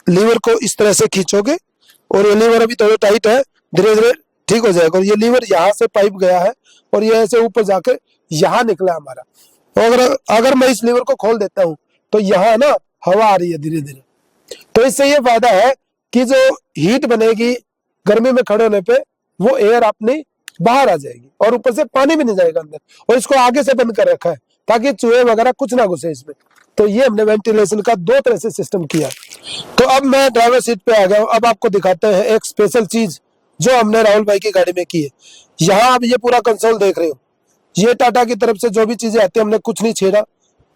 लीवर को इस तरह से खींचोगे और ये लीवर अभी थोड़ा टाइट है, धीरे धीरे ठीक हो जाएगा। और ये लीवर यहाँ से पाइप गया है और ये ऐसे ऊपर जाकर यहाँ निकला हमारा। और अगर मैं इस लीवर को खोल देता हूँ तो यहाँ ना हवा आ रही है धीरे धीरे। तो इससे ये फायदा है कि जो हीट बनेगी गर्मी में खड़े होने पे, वो एयर अपनी बाहर आ जाएगी और ऊपर से पानी भी नहीं जाएगा अंदर। और इसको आगे से बंद कर रखा है ताकि चूहे वगैरह कुछ ना घुसे इसमें। तो ये हमने वेंटिलेशन का दो तरह से सिस्टम किया। तो अब मैं ड्राइवर सीट पे आ गया हूँ। अब आपको दिखाते हैं एक स्पेशल चीज जो हमने राहुल भाई की गाड़ी में की है। यहाँ आप ये पूरा कंसोल देख रहे हो, ये टाटा की तरफ से जो भी चीजें आती है हमने कुछ नहीं छेड़ा,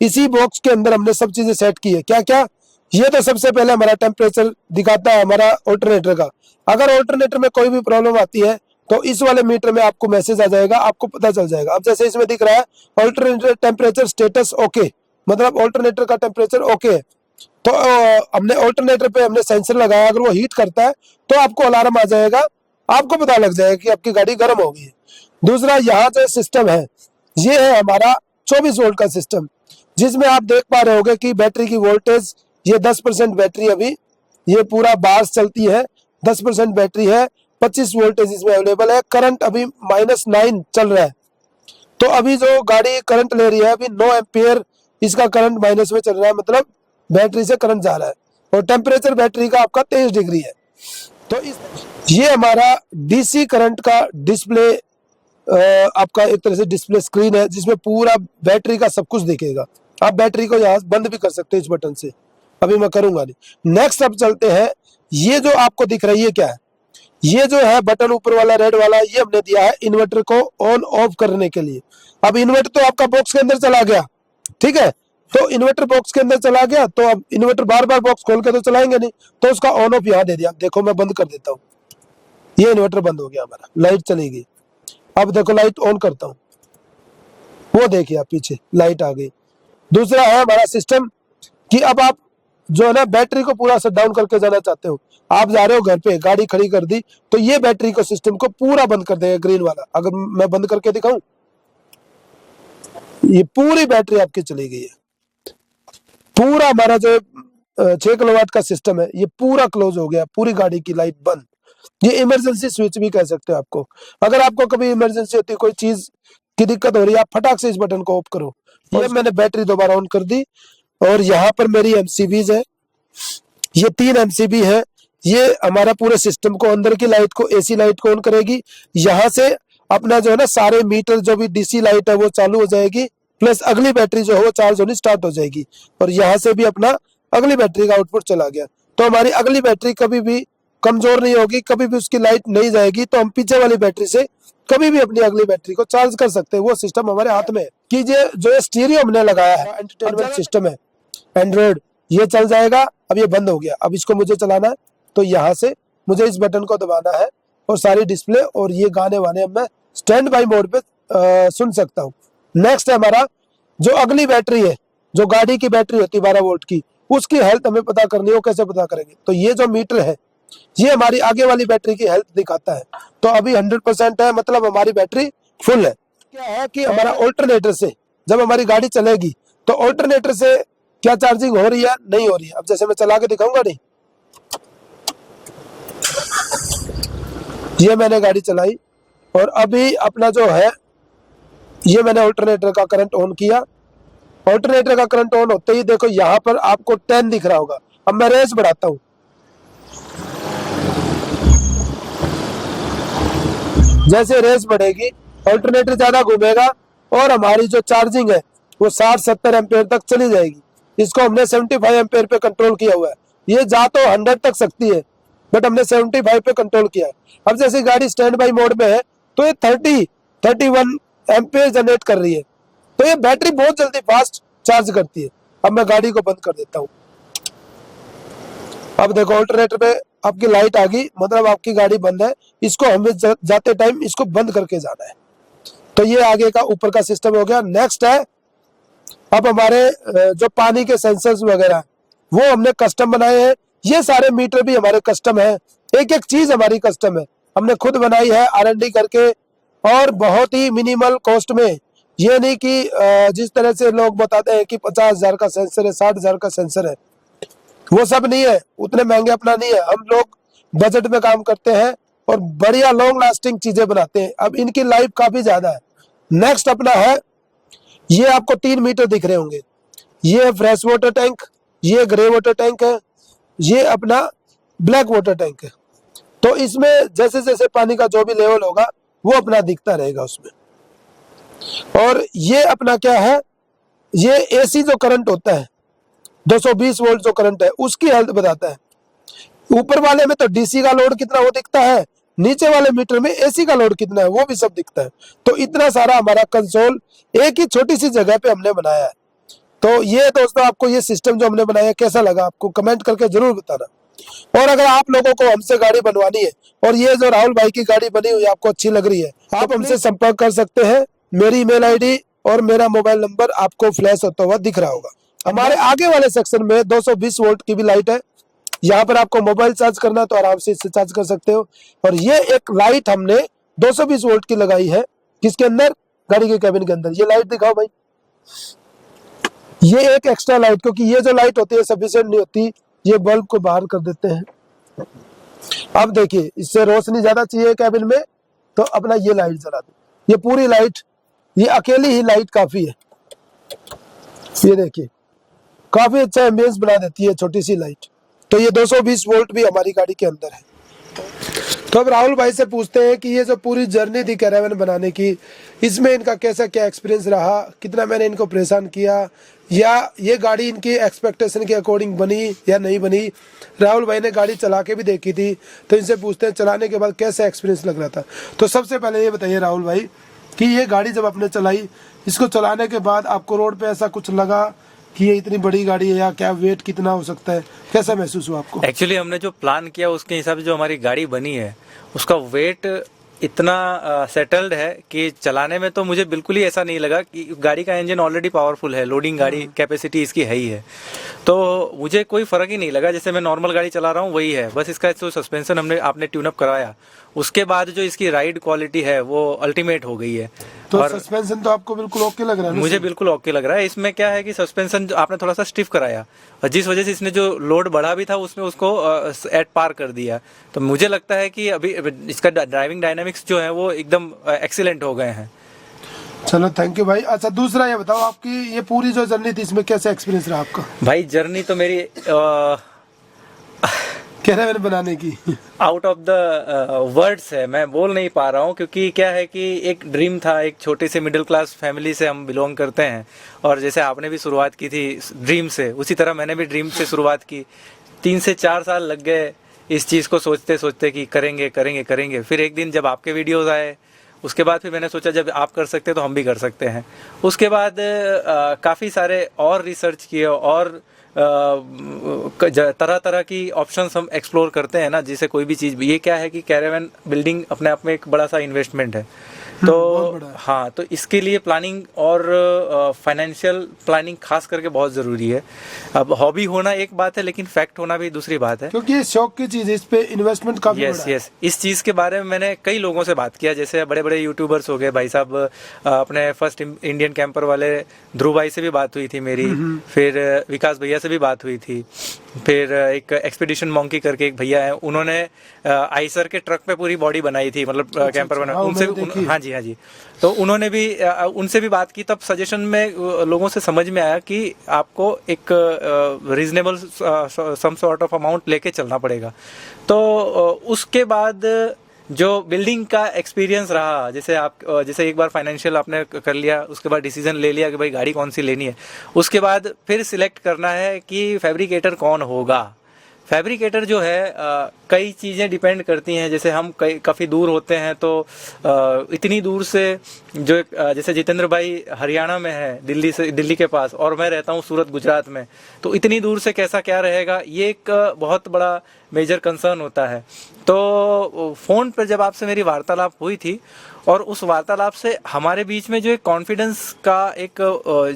इसी बॉक्स के अंदर हमने सब चीजें सेट की है। क्या क्या, ये तो सबसे पहले हमारा टेम्परेचर दिखाता है हमारा ऑल्टरनेटर का। अगर ऑल्टरनेटर में कोई भी प्रॉब्लम आती है तो इस वाले मीटर में आपको मैसेज आ जाएगा, आपको पता चल जाएगा। अब जैसे इसमें दिख रहा है ऑल्टरनेटर टेम्परेचर स्टेटस ओके, मतलब ऑल्टरनेटर का टेम्परेचर ओके है। तो हमने ऑल्टरनेटर पे हमने सेंसर लगाया, अगर वो हीट करता है तो आपको अलार्म आ जाएगा, आपको पता लग जाएगा कि आपकी गाड़ी गर्म हो गई है। दूसरा, यहाँ जो सिस्टम है ये है हमारा 24 वोल्ट का सिस्टम, जिसमें आप देख पा रहे होगे कि बैटरी की वोल्टेज ये 10% बैटरी, अभी ये पूरा बार्स चलती है, 10% बैटरी है, 25 वोल्टेज इसमें अवेलेबल है। करंट अभी -9 चल रहा है। तो अभी जो गाड़ी करंट ले रही है अभी 9 एम्पियर इसका करंट माइनस में चल रहा है, मतलब बैटरी से करंट जा रहा है। और टेम्परेचर बैटरी का आपका 23 डिग्री है। तो ये हमारा डीसी करंट का डिस्प्ले, आपका एक तरह से डिस्प्ले स्क्रीन है जिसमें पूरा बैटरी का सब कुछ दिखेगा। आप बैटरी को यहाँ बंद भी कर सकते हैं इस बटन से, अभी मैं करूंगा नहीं। नेक्स्ट अब चलते हैं, ये जो आपको दिख रही है क्या है, ये जो है बटन ऊपर वाला रेड वाला, ये हमने दिया है इन्वर्टर को ऑन ऑफ करने के लिए। अब इन्वर्टर तो आपका बॉक्स के अंदर चला गया, ठीक है, तो इन्वर्टर बॉक्स के अंदर चला गया तो अब इन्वर्टर बार बार बॉक्स खोल के तो चलाएंगे नहीं, तो उसका ऑन ऑफ यहाँ दे दिया। देखो मैं बंद कर देता हूँ, ये इन्वर्टर बंद हो गया हमारा, लाइट चली गई। अब देखो लाइट ऑन करता हूँ, वो देखिए आप पीछे लाइट आ गई। दूसरा है हमारा सिस्टम कि अब आप जो है ना बैटरी को पूरा शट डाउन करके जाना चाहते हो, आप जा रहे हो घर पे, गाड़ी खड़ी कर दी तो ये बैटरी को सिस्टम को पूरा बंद कर देगा, ग्रीन वाला। अगर मैं बंद करके दिखाऊं, ये पूरी बैटरी आपकी चली गई है। पूरा हमारा जो 6 किलोवाट का सिस्टम है ये पूरा क्लोज हो गया, पूरी गाड़ी की लाइट बंद। ये इमरजेंसी स्विच भी कह सकते हो आपको। अगर आपको कभी इमरजेंसी होती है, कोई चीज की दिक्कत हो रही है, आप फटाक से इस बटन को ऑफ करो। ये मैंने बैटरी दोबारा ऑन कर दी और यहाँ पर मेरी एमसीबीज है, ये 3 एमसीबी है। ये हमारा पूरे सिस्टम को, अंदर की लाइट को, एसी लाइट को ऑन करेगी। यहाँ से अपना जो है ना सारे मीटर जो भी डीसी लाइट है वो चालू हो जाएगी, प्लस अगली बैटरी जो है वो चार्ज होनी स्टार्ट हो जाएगी। और यहाँ से भी अपना अगली बैटरी का आउटपुट चला गया, तो हमारी अगली बैटरी कभी भी कमजोर नहीं होगी, कभी भी उसकी लाइट नहीं जाएगी। तो हम पीछे वाली बैटरी से कभी भी अपनी अगली बैटरी को चार्ज कर सकते हैं। वो सिस्टम हमारे हाथ में है कि जो स्टीरियो हमने लगाया है, एंटरटेनमेंट सिस्टम है एंड्रॉइड, ये चल जाएगा। अब ये बंद हो गया, अब इसको मुझे चलाना है तो यहाँ से मुझे इस बटन को दबाना है और सारी डिस्प्ले और ये गाने वाने अब मैं स्टैंड बाई मोड पे सुन सकता हूँ। नेक्स्ट है हमारा जो अगली बैटरी है, जो गाड़ी की बैटरी होती है 12 वोल्ट की, उसकी हेल्थ हमें पता करनी है। वो कैसे पता करेंगे, तो ये जो मीटर है ये हमारी आगे वाली बैटरी की हेल्थ दिखाता है। तो अभी 100% है, मतलब हमारी बैटरी फुल है। क्या है कि हमारा ऑल्टरनेटर से जब हमारी गाड़ी चलेगी तो ऑल्टरनेटर से क्या चार्जिंग हो रही है, नहीं हो रही है। अब जैसे मैं चला के दिखाऊंगा, नहीं, ये मैंने गाड़ी चलाई और अभी अपना जो है ये मैंने ऑल्टरनेटर का करंट ऑन किया। ऑल्टरनेटर का करंट ऑन होते ही देखो यहाँ पर आपको 10 दिख रहा होगा। अब मैं रेस बढ़ाता हूँ, जैसे रेस बढ़ेगी ऑल्टरनेटर ज्यादा घूमेगा और हमारी जो चार्जिंग है वो 60-70 एम्पेयर तक चली जाएगी। इसको हमने 75 एम्पेयर पे कंट्रोल किया हुआ है। ये जा तो 100 तक सकती है, बट हमने 75 पे कंट्रोल किया है। अब जैसे गाड़ी स्टैंड बाई मोड में है तो ये 30-31 एम्पेयर जनरेट कर रही है, तो ये बैटरी बहुत जल्दी फास्ट चार्ज करती है। अब मैं गाड़ी को बंद कर देता हूँ। अब देखो ऑल्टरनेटर पे आपकी लाइट आ गई, मतलब आपकी गाड़ी बंद है। इसको हमें जाते टाइम इसको बंद करके जाना है। तो ये आगे का ऊपर का सिस्टम हो गया। नेक्स्ट है अब हमारे जो पानी के सेंसर्स वगैरह वो हमने कस्टम बनाए हैं। ये सारे मीटर भी हमारे कस्टम है, एक एक चीज हमारी कस्टम है, हमने खुद बनाई है R&D करके, और बहुत ही मिनिमल कॉस्ट में। ये नहीं कि जिस तरह से लोग बताते हैं कि 50,000 का सेंसर है, 60,000 का सेंसर है, वो सब नहीं है, उतने महंगे अपना नहीं है। हम लोग बजट में काम करते हैं और बढ़िया लॉन्ग लास्टिंग चीजें बनाते हैं। अब इनकी लाइफ काफी ज्यादा है। नेक्स्ट अपना है, ये आपको 3 मीटर दिख रहे होंगे, ये फ्रेश वाटर टैंक, ये ग्रे वाटर टैंक है, ये अपना ब्लैक वाटर टैंक है। तो इसमें जैसे जैसे पानी का जो भी लेवल होगा वो अपना दिखता रहेगा उसमें। और ये अपना क्या है, ये एसी जो करंट होता है 220 वोल्ट जो करंट है उसकी हेल्थ बताता है। ऊपर वाले में तो डीसी का लोड कितना वो दिखता है, नीचे वाले मीटर में एसी का लोड कितना है वो भी सब दिखता है। तो इतना सारा हमारा कंसोल एक ही छोटी सी जगह पे हमने बनाया है। तो ये दोस्तों आपको ये सिस्टम जो हमने बनाया कैसा लगा, आपको कमेंट करके जरूर बताना। और अगर आप लोगों को हमसे गाड़ी बनवानी है और ये जो राहुल भाई की गाड़ी बनी हुई आपको अच्छी लग रही है, आप हमसे संपर्क कर सकते हैं। मेरी ईमेल आईडी और मेरा मोबाइल नंबर आपको फ्लैश होता हुआ दिख रहा होगा। हमारे आगे वाले सेक्शन में 220 वोल्ट की भी लाइट है, यहाँ पर आपको मोबाइल चार्ज करना है तो आराम से इससे चार्ज कर सकते हो। और ये एक लाइट हमने 220 वोल्ट की लगाई है, किसके अंदर, गाड़ी के कैबिन के अंदर। ये लाइट दिखाओ भाई, ये एक एक्स्ट्रा लाइट, क्योंकि ये जो लाइट होती है सफिशिएंट नहीं होती, ये बल्ब को बाहर कर देते हैं। अब देखिए इससे रोशनी ज्यादा चाहिए कैबिन में तो अपना ये लाइट जला दो, ये पूरी लाइट, ये अकेली ही लाइट काफी है। ये देखिए काफी अच्छा एम्बियंस बना देती है छोटी सी लाइट। तो ये 220 वोल्ट भी हमारी गाड़ी के अंदर है। तो अब राहुल भाई से पूछते हैं कि ये जो पूरी जर्नी थी कैरावन बनाने की, इसमें इनका कैसा क्या एक्सपीरियंस रहा, कितना मैंने इनको परेशान किया, या ये गाड़ी इनकी एक्सपेक्टेशन के अकॉर्डिंग बनी या नहीं बनी। राहुल भाई ने गाड़ी चला के भी देखी थी, तो इनसे पूछते हैं चलाने के बाद कैसा एक्सपीरियंस लग रहा था। तो सबसे पहले ये बताइए राहुल भाई कि ये गाड़ी जब आपने चलाई, इसको चलाने के बाद आपको रोड पे ऐसा कुछ लगा कि ये इतनी बड़ी गाड़ी है, या क्या वेट कितना हो सकता है, कैसा महसूस हुआ आपको? एक्चुअली हमने जो प्लान किया उसके हिसाब से जो हमारी गाड़ी बनी है उसका वेट इतना सेटल्ड है कि चलाने में तो मुझे बिल्कुल ही ऐसा नहीं लगा कि गाड़ी का इंजन ऑलरेडी पावरफुल है, लोडिंग गाड़ी कैपेसिटी इसकी है ही है, तो मुझे कोई फ़र्क ही नहीं लगा। जैसे मैं नॉर्मल गाड़ी चला रहा हूँ वही है, बस इसका जो सस्पेंशन आपने ट्यूनअप कराया उसके बाद जो इसकी राइड क्वालिटी है वो अल्टीमेट हो गई है। तो और सस्पेंशन तो आपको बिल्कुल ओके लग रहा है? मुझे बिल्कुल ओके लग रहा है। इसमें क्या है कि सस्पेंशन आपने थोड़ा सा स्टिफ कराया और जिस वजह से इसने जो लोड बढ़ा भी था उसमें उसको एट पार कर दिया। तो मुझे लगता है कि अभी इसका ड्राइविंग डायनामिक्स जो है वो एकदम एक्सीलेंट हो गए हैं। चलो थैंक यू भाई। अच्छा दूसरा ये बताओ, आपकी ये पूरी जो जर्नी थी इसमें कैसा एक्सपीरियंस रहा आपका? भाई जर्नी तो मेरी कैरावन बनाने की आउट ऑफ द वर्ड्स है, मैं बोल नहीं पा रहा हूँ, क्योंकि क्या है कि एक ड्रीम था, एक छोटे से मिडिल क्लास फैमिली से हम बिलोंग करते हैं, और जैसे आपने भी शुरुआत की थी ड्रीम से, उसी तरह मैंने भी ड्रीम से शुरुआत की। 3 से 4 साल लग गए इस चीज़ को सोचते सोचते कि करेंगे करेंगे करेंगे। फिर एक दिन जब आपके वीडियोज़ आए उसके बाद फिर मैंने सोचा जब आप कर सकते तो हम भी कर सकते हैं। उसके बाद काफ़ी सारे और रिसर्च किए और तरह तरह की ऑप्शंस हम एक्सप्लोर करते हैं ना, जिसे कोई भी चीज़, ये क्या है कि कैरावन बिल्डिंग अपने आप में एक बड़ा सा इन्वेस्टमेंट है। तो हाँ, तो इसके लिए प्लानिंग और फाइनेंशियल प्लानिंग खास करके बहुत ज़रूरी है। अब हॉबी होना एक बात है लेकिन फैक्ट होना भी दूसरी बात है, क्योंकि ये शौक की चीज़ है, इस पे इन्वेस्टमेंट काफी बड़ा है। यस, इस चीज़ के बारे में मैंने कई लोगों से बात किया, जैसे बड़े बड़े यूट्यूबर्स हो गए, भाई साहब अपने फर्स्ट इंडियन कैंपर वाले ध्रुव भाई से भी बात हुई थी मेरी, फिर विकास भैया से भी बात हुई थी, फिर एक एक्सपीडिशन मॉन्की करके एक भैया है, उन्होंने आइसर के ट्रक पे पूरी बॉडी बनाई थी, मतलब कैंपर बना, उनसे हाँ जी, तो उन्होंने भी उनसे भी बात की। तब सजेशन में लोगों से समझ में आया कि आपको एक reasonable some sort of amount लेके चलना पड़ेगा। तो उसके बाद जो बिल्डिंग का एक्सपीरियंस रहा, जैसे एक बार फाइनेंशियल आपने कर लिया, उसके बाद डिसीजन ले लिया कि भाई गाड़ी कौन सी लेनी है, उसके बाद फिर सिलेक्ट करना है कि फैब्रिकेटर कौन होगा। फैब्रिकेटर जो है कई चीज़ें डिपेंड करती हैं, जैसे हम काफ़ी दूर होते हैं तो इतनी दूर से जो जैसे जितेंद्र भाई हरियाणा में है, दिल्ली के पास, और मैं रहता हूँ सूरत गुजरात में, तो इतनी दूर से कैसा क्या रहेगा ये एक बहुत बड़ा मेजर कंसर्न होता है। तो फ़ोन पर जब आपसे मेरी वार्तालाप हुई थी और उस वार्तालाप से हमारे बीच में जो एक कॉन्फिडेंस का एक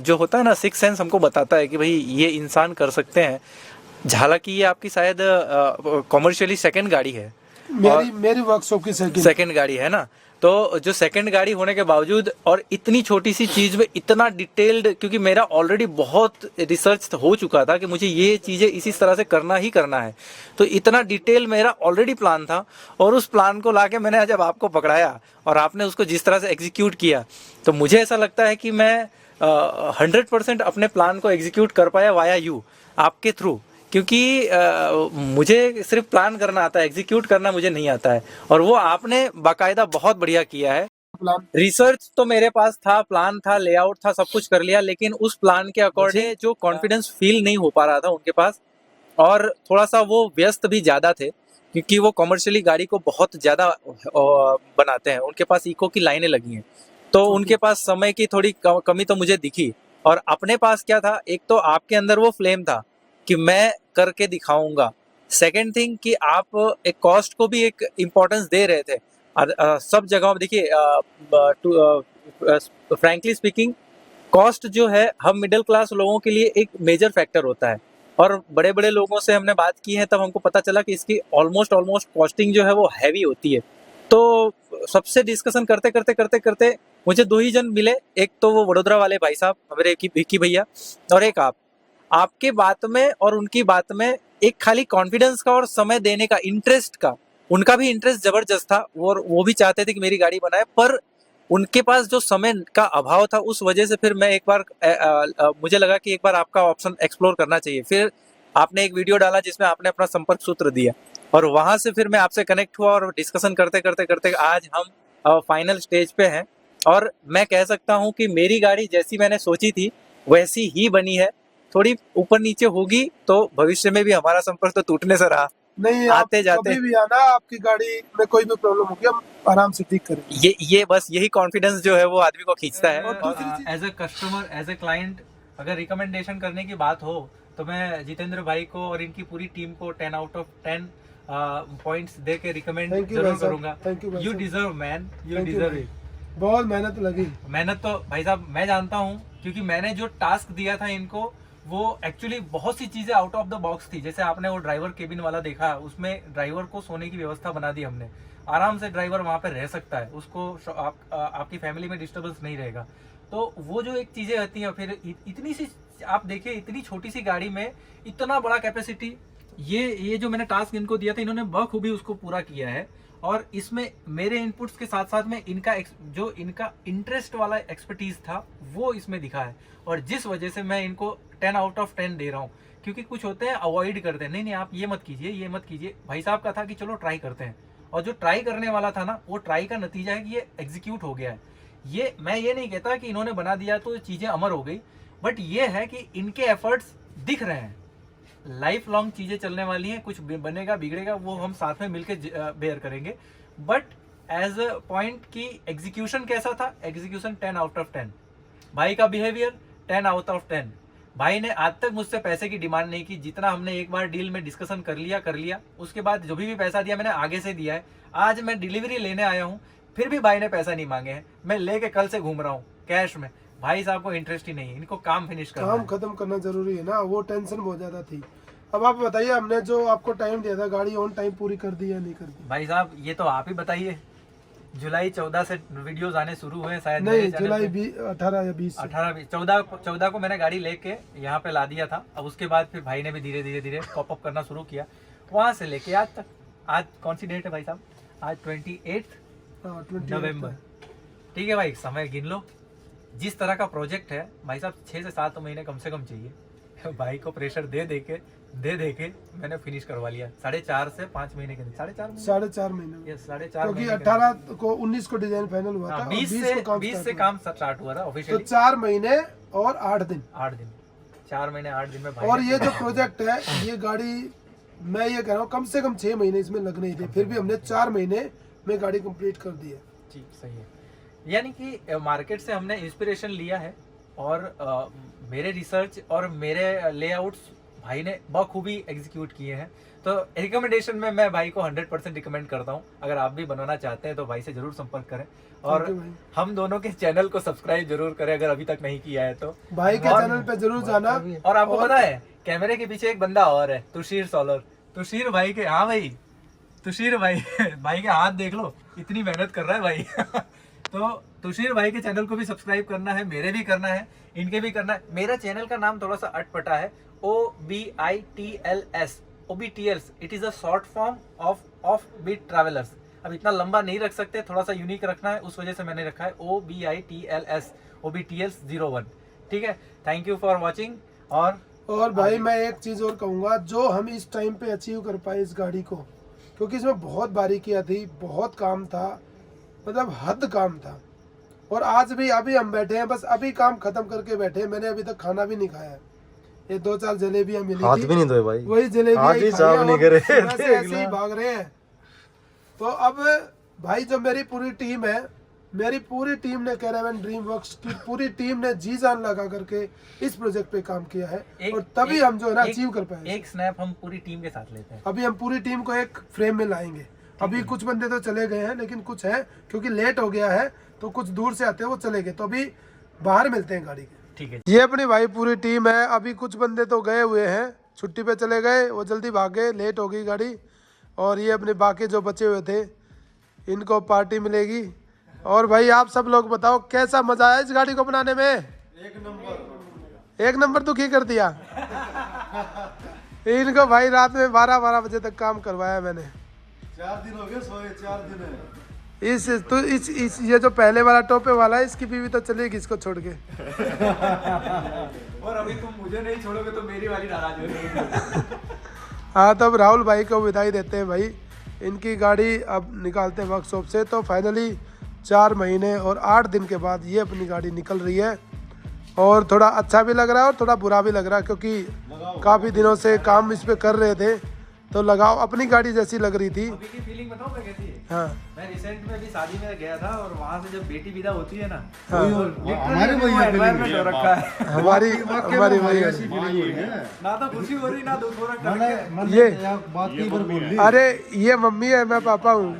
जो होता है ना, सिक्स सेंस हमको बताता है कि भाई ये इंसान कर सकते हैं, झाला की ये आपकी शायद कॉमर्शियली सेकंड गाड़ी है, मेरी वर्कशॉप की सेकंड गाड़ी है ना। तो जो सेकंड गाड़ी होने के बावजूद और इतनी छोटी सी चीज में इतना डिटेल्ड, क्योंकि मेरा ऑलरेडी बहुत रिसर्च हो चुका था कि मुझे ये चीजें इसी तरह से करना ही करना है, तो इतना डिटेल मेरा ऑलरेडी प्लान था। और उस प्लान को लाके मैंने जब आपको पकड़ाया और आपने उसको जिस तरह से एग्जीक्यूट किया, तो मुझे ऐसा लगता है कि मैं 100% अपने प्लान को एग्जीक्यूट कर पाया वाया यू, आपके थ्रू। क्योंकि मुझे सिर्फ प्लान करना आता है, एग्जीक्यूट करना मुझे नहीं आता है, और वो आपने बाकायदा बहुत बढ़िया किया है। प्लान रिसर्च तो मेरे पास था, प्लान था, लेआउट था, सब कुछ कर लिया, लेकिन उस प्लान के अकॉर्डिंग जो कॉन्फिडेंस फील नहीं हो पा रहा था उनके पास, और थोड़ा सा वो व्यस्त भी ज़्यादा थे, क्योंकि वो कमर्शियली गाड़ी को बहुत ज़्यादा बनाते हैं, उनके पास इको की लाइनें लगी हैं, तो उनके पास समय की थोड़ी कमी तो मुझे दिखी। और अपने पास क्या था, एक तो आपके अंदर वो फ्लेम था कि मैं करके दिखाऊंगा, सेकंड थिंग कि आप एक कॉस्ट को भी एक इम्पोर्टेंस दे रहे थे। सब जगहों पे देखिए, फ्रैंकली स्पीकिंग, कॉस्ट जो है हम मिडिल क्लास लोगों के लिए एक मेजर फैक्टर होता है, और बड़े बड़े लोगों से हमने बात की है तब हमको पता चला कि इसकी ऑलमोस्ट कॉस्टिंग जो है वो हैवी होती है। तो सबसे डिस्कशन करते करते करते करते मुझे 2 ही जन मिले, एक तो वो वडोदरा वाले भाई साहब मेरे विक्की भैया, और एक आपके बात में और उनकी बात में एक खाली कॉन्फिडेंस का और समय देने का, इंटरेस्ट का, उनका भी इंटरेस्ट जबरदस्त था, और वो भी चाहते थे कि मेरी गाड़ी बनाए, पर उनके पास जो समय का अभाव था, उस वजह से फिर मैं एक बार मुझे लगा कि एक बार आपका ऑप्शन एक्सप्लोर करना चाहिए। फिर आपने एक वीडियो डाला जिसमें आपने अपना संपर्क सूत्र दिया, और वहां से फिर मैं आपसे कनेक्ट हुआ, और डिस्कशन करते करते करते आज हम फाइनल स्टेज पे हैं। और मैं कह सकता हूं कि मेरी गाड़ी जैसी मैंने सोची थी वैसी ही बनी है, थोड़ी ऊपर नीचे होगी तो भविष्य में भी हमारा संपर्क तो टूटने से रहा। नहीं, आते आप जाते कभी भी आना, आपकी गाड़ी में कोई भी प्रॉब्लम होगी हम आराम से ठीक करेंगे। ये बस यही कॉन्फिडेंस जो है वो आदमी को खींचता है। और दूसरी चीज- as a customer, as a client, अगर रिकमेंडेशन करने की बात हो तो मैं जितेंद्र भाई को और इनकी पूरी टीम को 10 आउट ऑफ 10 पॉइंट्स दे के रिकमेंड Thank you जरूर भाई साहब, करूंगा। thank you भाई यू साहब। Deserve man, you Thank you deserve भाई। इट। बहुत मेहनत लगी। मेहनत तो भाई साहब मैं जानता हूँ, क्योंकि मैंने जो टास्क दिया था इनको, वो एक्चुअली बहुत सी चीजें आउट ऑफ द बॉक्स थी। जैसे आपने वो ड्राइवर केबिन वाला देखा, उसमें ड्राइवर को सोने की व्यवस्था बना दी हमने, आराम से ड्राइवर वहां पे रह सकता है, उसको आपकी फैमिली में डिस्टर्बेंस नहीं रहेगा। तो वो जो एक चीजें होती हैं, फिर इतनी सी आप देखिए, इतनी छोटी सी गाड़ी में इतना बड़ा कैपेसिटी, ये जो मैंने टास्क इनको दिया था, इन्होंने बखूबी उसको पूरा किया है। और इसमें मेरे इनपुट्स के साथ साथ में जो इनका इंटरेस्ट वाला एक्सपर्टीज था वो इसमें दिखा है, और जिस वजह से मैं इनको 10 आउट ऑफ 10 दे रहा हूँ। क्योंकि कुछ होते हैं अवॉइड करते हैं, नहीं आप ये मत कीजिए, ये मत कीजिए। भाई साहब का था कि चलो ट्राई करते हैं, और जो ट्राई करने वाला था ना, वो ट्राई का नतीजा है कि ये एग्जीक्यूट हो गया है। ये मैं ये नहीं कहता कि इन्होंने बना दिया तो चीजें अमर हो गई, बट ये है कि इनके एफर्ट्स दिख रहे हैं। लाइफ लॉन्ग चीजें चलने वाली हैं, कुछ बनेगा बिगड़ेगा वो हम साथ में मिलकर बेयर करेंगे, बट एज अ पॉइंट की एग्जीक्यूशन कैसा था, एग्जीक्यूशन 10 आउट ऑफ 10। भाई का बिहेवियर 10 आउट ऑफ 10। भाई ने आज तक मुझसे पैसे की डिमांड नहीं की, जितना हमने एक बार डील में डिस्कशन कर लिया, उसके बाद जो भी पैसा दिया मैंने आगे से दिया है। आज मैं डिलीवरी लेने आया हूँ, फिर भी भाई ने पैसा नहीं मांगे हैं, मैं लेके कल से घूम रहा हूँ कैश में। भाई साहब को इंटरेस्ट ही नहीं है, इनको काम फिनिश करना काम है। खत्म करना जरूरी है ना, वो टेंशन बहुत ज्यादा थी। अब आप बताइए, हमने जो आपको टाइम दिया था, गाड़ी ऑन टाइम पूरी कर दी या नहीं कर दी? भाई साहब ये तो आप ही बताइए। जुलाई 14 से वीडियोस आने शुरू हुए शायद। नहीं, जुलाई 18 या 20 14 को मैंने गाड़ी लेके यहाँ पे ला दिया था। अब उसके बाद फिर भाई ने भी धीरे धीरे पॉप अप करना शुरू किया, वहां से लेके आज तक। आज कौन सी डेट है भाई साहब? आज 28 नवंबर। ठीक है भाई, समय गिन लो। जिस तरह का प्रोजेक्ट है भाई साहब, 6 से 7 महीने कम से कम चाहिए। भाई को प्रेशर दे दे के मैंने फिनिश करवा लिया 4.5 से 5 महीने के अंदर। 4.5 महीने यस, 4.5 क्योंकि महीने 18 को 19 को डिजाइन फाइनल हुआ था, 20 से काम स्टार्ट हुआ था तो ऑफिशियली। 4 महीने और 8 दिन। 4 महीने 8 दिन में भाई और ने ये जो पूरा प्रोजेक्ट है, ये गाड़ी मैं ये कह रहा हूँ कम से कम 6 महीने इसमें लगने ही थे, फिर भी हमने 4 महीने में गाड़ी कंप्लीट कर दी है। जी सही है। यानी कि मार्केट से हमने इंस्पिरेशन लिया है, और मेरे रिसर्च और मेरे लेआउट्स भाई ने बखूबी एग्जीक्यूट किए हैं। तो रिकमेंडेशन में मैं भाई को 100% रिकमेंड करता हूँ। अगर आप भी बनाना चाहते हैं तो भाई से जरूर संपर्क करें, और Thank you भाई। हम दोनों के चैनल को सब्सक्राइब जरूर करें अगर अभी तक नहीं किया है तो। भाई के और- चैनल पे जरूर जाना। और आपको पता है कैमरे के पीछे एक बंदा और है, तुषीर सोलर। तुषीर भाई के, हाँ भाई तुषीर भाई भाई के हाथ देख लो, इतनी मेहनत कर रहा है भाई तो तुषीर भाई के चैनल को भी सब्सक्राइब करना है, मेरे भी करना है, इनके भी करना है। मेरा चैनल का नाम थोड़ा सा अटपटा है, OBITLS, OBTLS। It is a short form of beat travellers. अब इतना लंबा नहीं रख सकते, थोड़ा सा यूनिक रखना है, उस वजह से मैंने रखा है OBITLS, OBTLS 01। ठीक है, थैंक यू फॉर वॉचिंग। और भाई मैं एक चीज़ और कहूँगा, जो हम इस टाइम पे अचीव कर पाए इस गाड़ी को, क्योंकि इसमें बहुत बारीकियाँ थी, बहुत काम था, मतलब हद काम था। और आज भी अभी हम बैठे हैं, बस अभी काम खत्म करके बैठे हैं। मैंने अभी तक खाना भी नहीं खाया है। ये 2-4 जलेबियाँ मिली हाथ थी, भी नहीं धोए भाई, वही जलेबियाँ आगे ही साफ खाई नहीं हैं और करे। सुबह से ऐसे ही भाग रहे हैं। तो अब भाई जो मेरी पूरी टीम है, मेरी पूरी टीम ने, कैरावन ड्रीम वर्क्स की पूरी टीम ने जी जान लगा करके इस प्रोजेक्ट पे काम किया है, और तभी हम जो है ना अचीव कर पाए। एक स्नैप हम पूरी टीम के साथ लेते हैं। अभी हम पूरी टीम को एक फ्रेम में लाएंगे। अभी कुछ बंदे तो चले गए हैं, लेकिन कुछ है, क्योंकि लेट हो गया है तो कुछ दूर से आते हैं, वो चले गए, तो अभी बाहर मिलते हैं गाड़ी के। ठीक है, ये अपनी भाई पूरी टीम है। अभी कुछ बंदे तो गए हुए हैं, छुट्टी पे चले गए, वो जल्दी भाग गए, लेट हो गई गाड़ी। और ये अपने बाकी जो बचे हुए थे, इनको पार्टी मिलेगी। और भाई आप सब लोग बताओ कैसा मजा आया इस गाड़ी को बनाने में? एक नंबर दुखी कर दिया इनको भाई। रात में 12-12 बजे तक काम करवाया मैंने। 4 दिन हो गए सोए, 4 दिन है। इस ये जो पहले वाला टोपे वाला है, इसकी बीवी तो चलेगी इसको छोड़ के और अभी तुम मुझे नहीं छोड़ोगे तो मेरी वाली नाराज होगी हाँ, तो अब राहुल भाई को विदाई देते हैं भाई। इनकी गाड़ी अब निकालते हैं वर्कशॉप से। तो फाइनली 4 महीने और 8 दिन के बाद ये अपनी गाड़ी निकल रही है, और थोड़ा अच्छा भी लग रहा है और थोड़ा बुरा भी लग रहा है, क्योंकि काफ़ी दिनों से काम इस पे कर रहे थे, तो लगाओ अपनी गाड़ी जैसी लग रही थी। अभी की फीलिंग बताऊं मैं कैसी है? हाँ, मैं रिसेंट में अभी शादी में गया था, और वहाँ से जब बेटी विदा होती है ना, हाँ। हमारी वही एनवायरनमेंट हो रखा है। हमारी वही है। ना तो खुशी हो रही ना दुख हो रहा है। ये बात की बार बोल ली। अरे ये मम्मी है, मैं पापा हूँ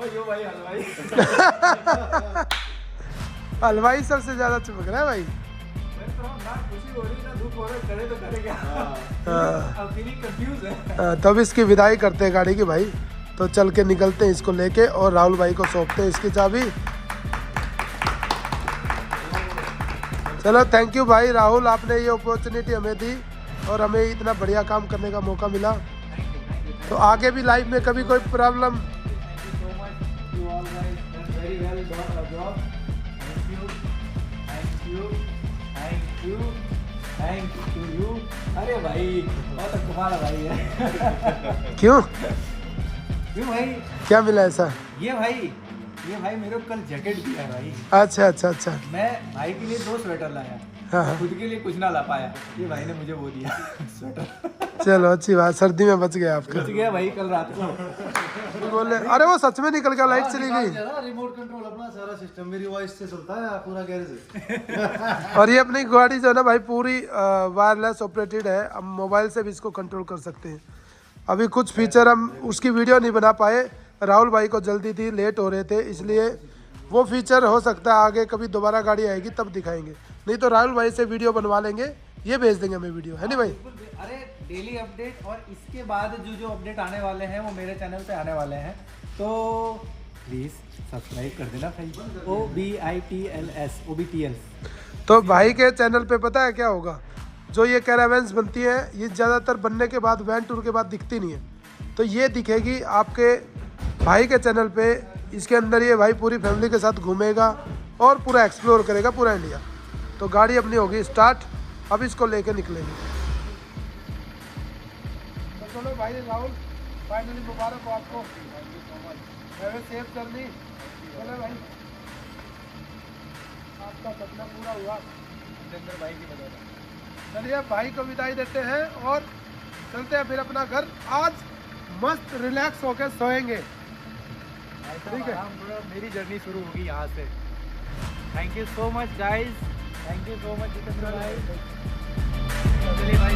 यो भाई हलवाई हलवाई सबसे ज्यादा चिपक रहा है भाई। ना खुशी हो रही ना दुख हो रहा है, करे तो करे क्या? हाँ। अब फीलिंग कंफ्यूज है। तब इसकी विदाई करते हैं गाड़ी की भाई। तो चल के निकलते हैं इसको लेके, और राहुल भाई को सौंपते हैं इसकी चाबी। चलो थैंक यू भाई राहुल, आपने ये अपॉर्चुनिटी हमें दी और हमें इतना बढ़िया काम करने का मौका मिला। तो आगे भी लाइफ में कभी कोई प्रॉब्लम, अरे भाई बहुत कमाल भाई है क्यों क्यों भाई? क्या मिला ऐसा? ये भाई मेरे को कल जैकेट दिया है भाई। अच्छा अच्छा अच्छा। मैं भाई के लिए 2 स्वेटर लाया, हाँ हाँ। खुद के लिए कुछ ना ला पाया, ये भाई ने मुझे वो दिया स्वेटर। चलो अच्छी बात, सर्दी में बच गया आपका। बच गया भाई कल रात को। बोले अरे वो सच में निकल गया, लाइट चली गई। रिमोट कंट्रोल अपना सारा सिस्टम मेरी वॉइस से चलता है पूरा गैरेज। और ये अपनी गाड़ी जो है ना भाई पूरी वायरलेस ऑपरेटेड है, हम मोबाइल से भी इसको कंट्रोल कर सकते हैं। अभी कुछ फीचर हम उसकी वीडियो नहीं बना पाए, राहुल भाई को जल्दी थी, लेट हो रहे थे, इसलिए वो फीचर हो सकता है आगे कभी दोबारा गाड़ी आएगी तब दिखाएंगे, नहीं तो राहुल भाई से वीडियो बनवा लेंगे, ये भेज देंगे हमें वीडियो, है नहीं भाई? अरे डेली अपडेट, और इसके बाद जो अपडेट आने वाले हैं वो मेरे चैनल पे आने वाले हैं, तो प्लीज सब्सक्राइब कर देना भाई। OBITLS। तो भाई के चैनल पे पता है क्या होगा, जो ये कैरावैन्स बनती है ये ज़्यादातर बनने के बाद वैन टूर के बाद दिखती नहीं है, तो ये दिखेगी आपके भाई के चैनल पे। इसके अंदर ये भाई पूरी फैमिली के साथ घूमेगा और पूरा एक्सप्लोर करेगा पूरा इंडिया। तो गाड़ी अपनी होगी स्टार्ट, अब इसको लेके निकलेंगे। तो चलो भाई राहुल, फाइनली मुबारक हो आपको, सेफ जर्नी। चलो भाई आपका सपना पूरा हुआ जितेंद्र भाई की वजह से। चलिए भाई को विदाई देते हैं और चलते हैं फिर अपना घर। आज मस्त रिलैक्स होकर सोएंगे, ठीक है? मेरी जर्नी शुरू होगी यहाँ से। Thank you so much guys, thank you so much Jitendra भाई। चलिए भाई।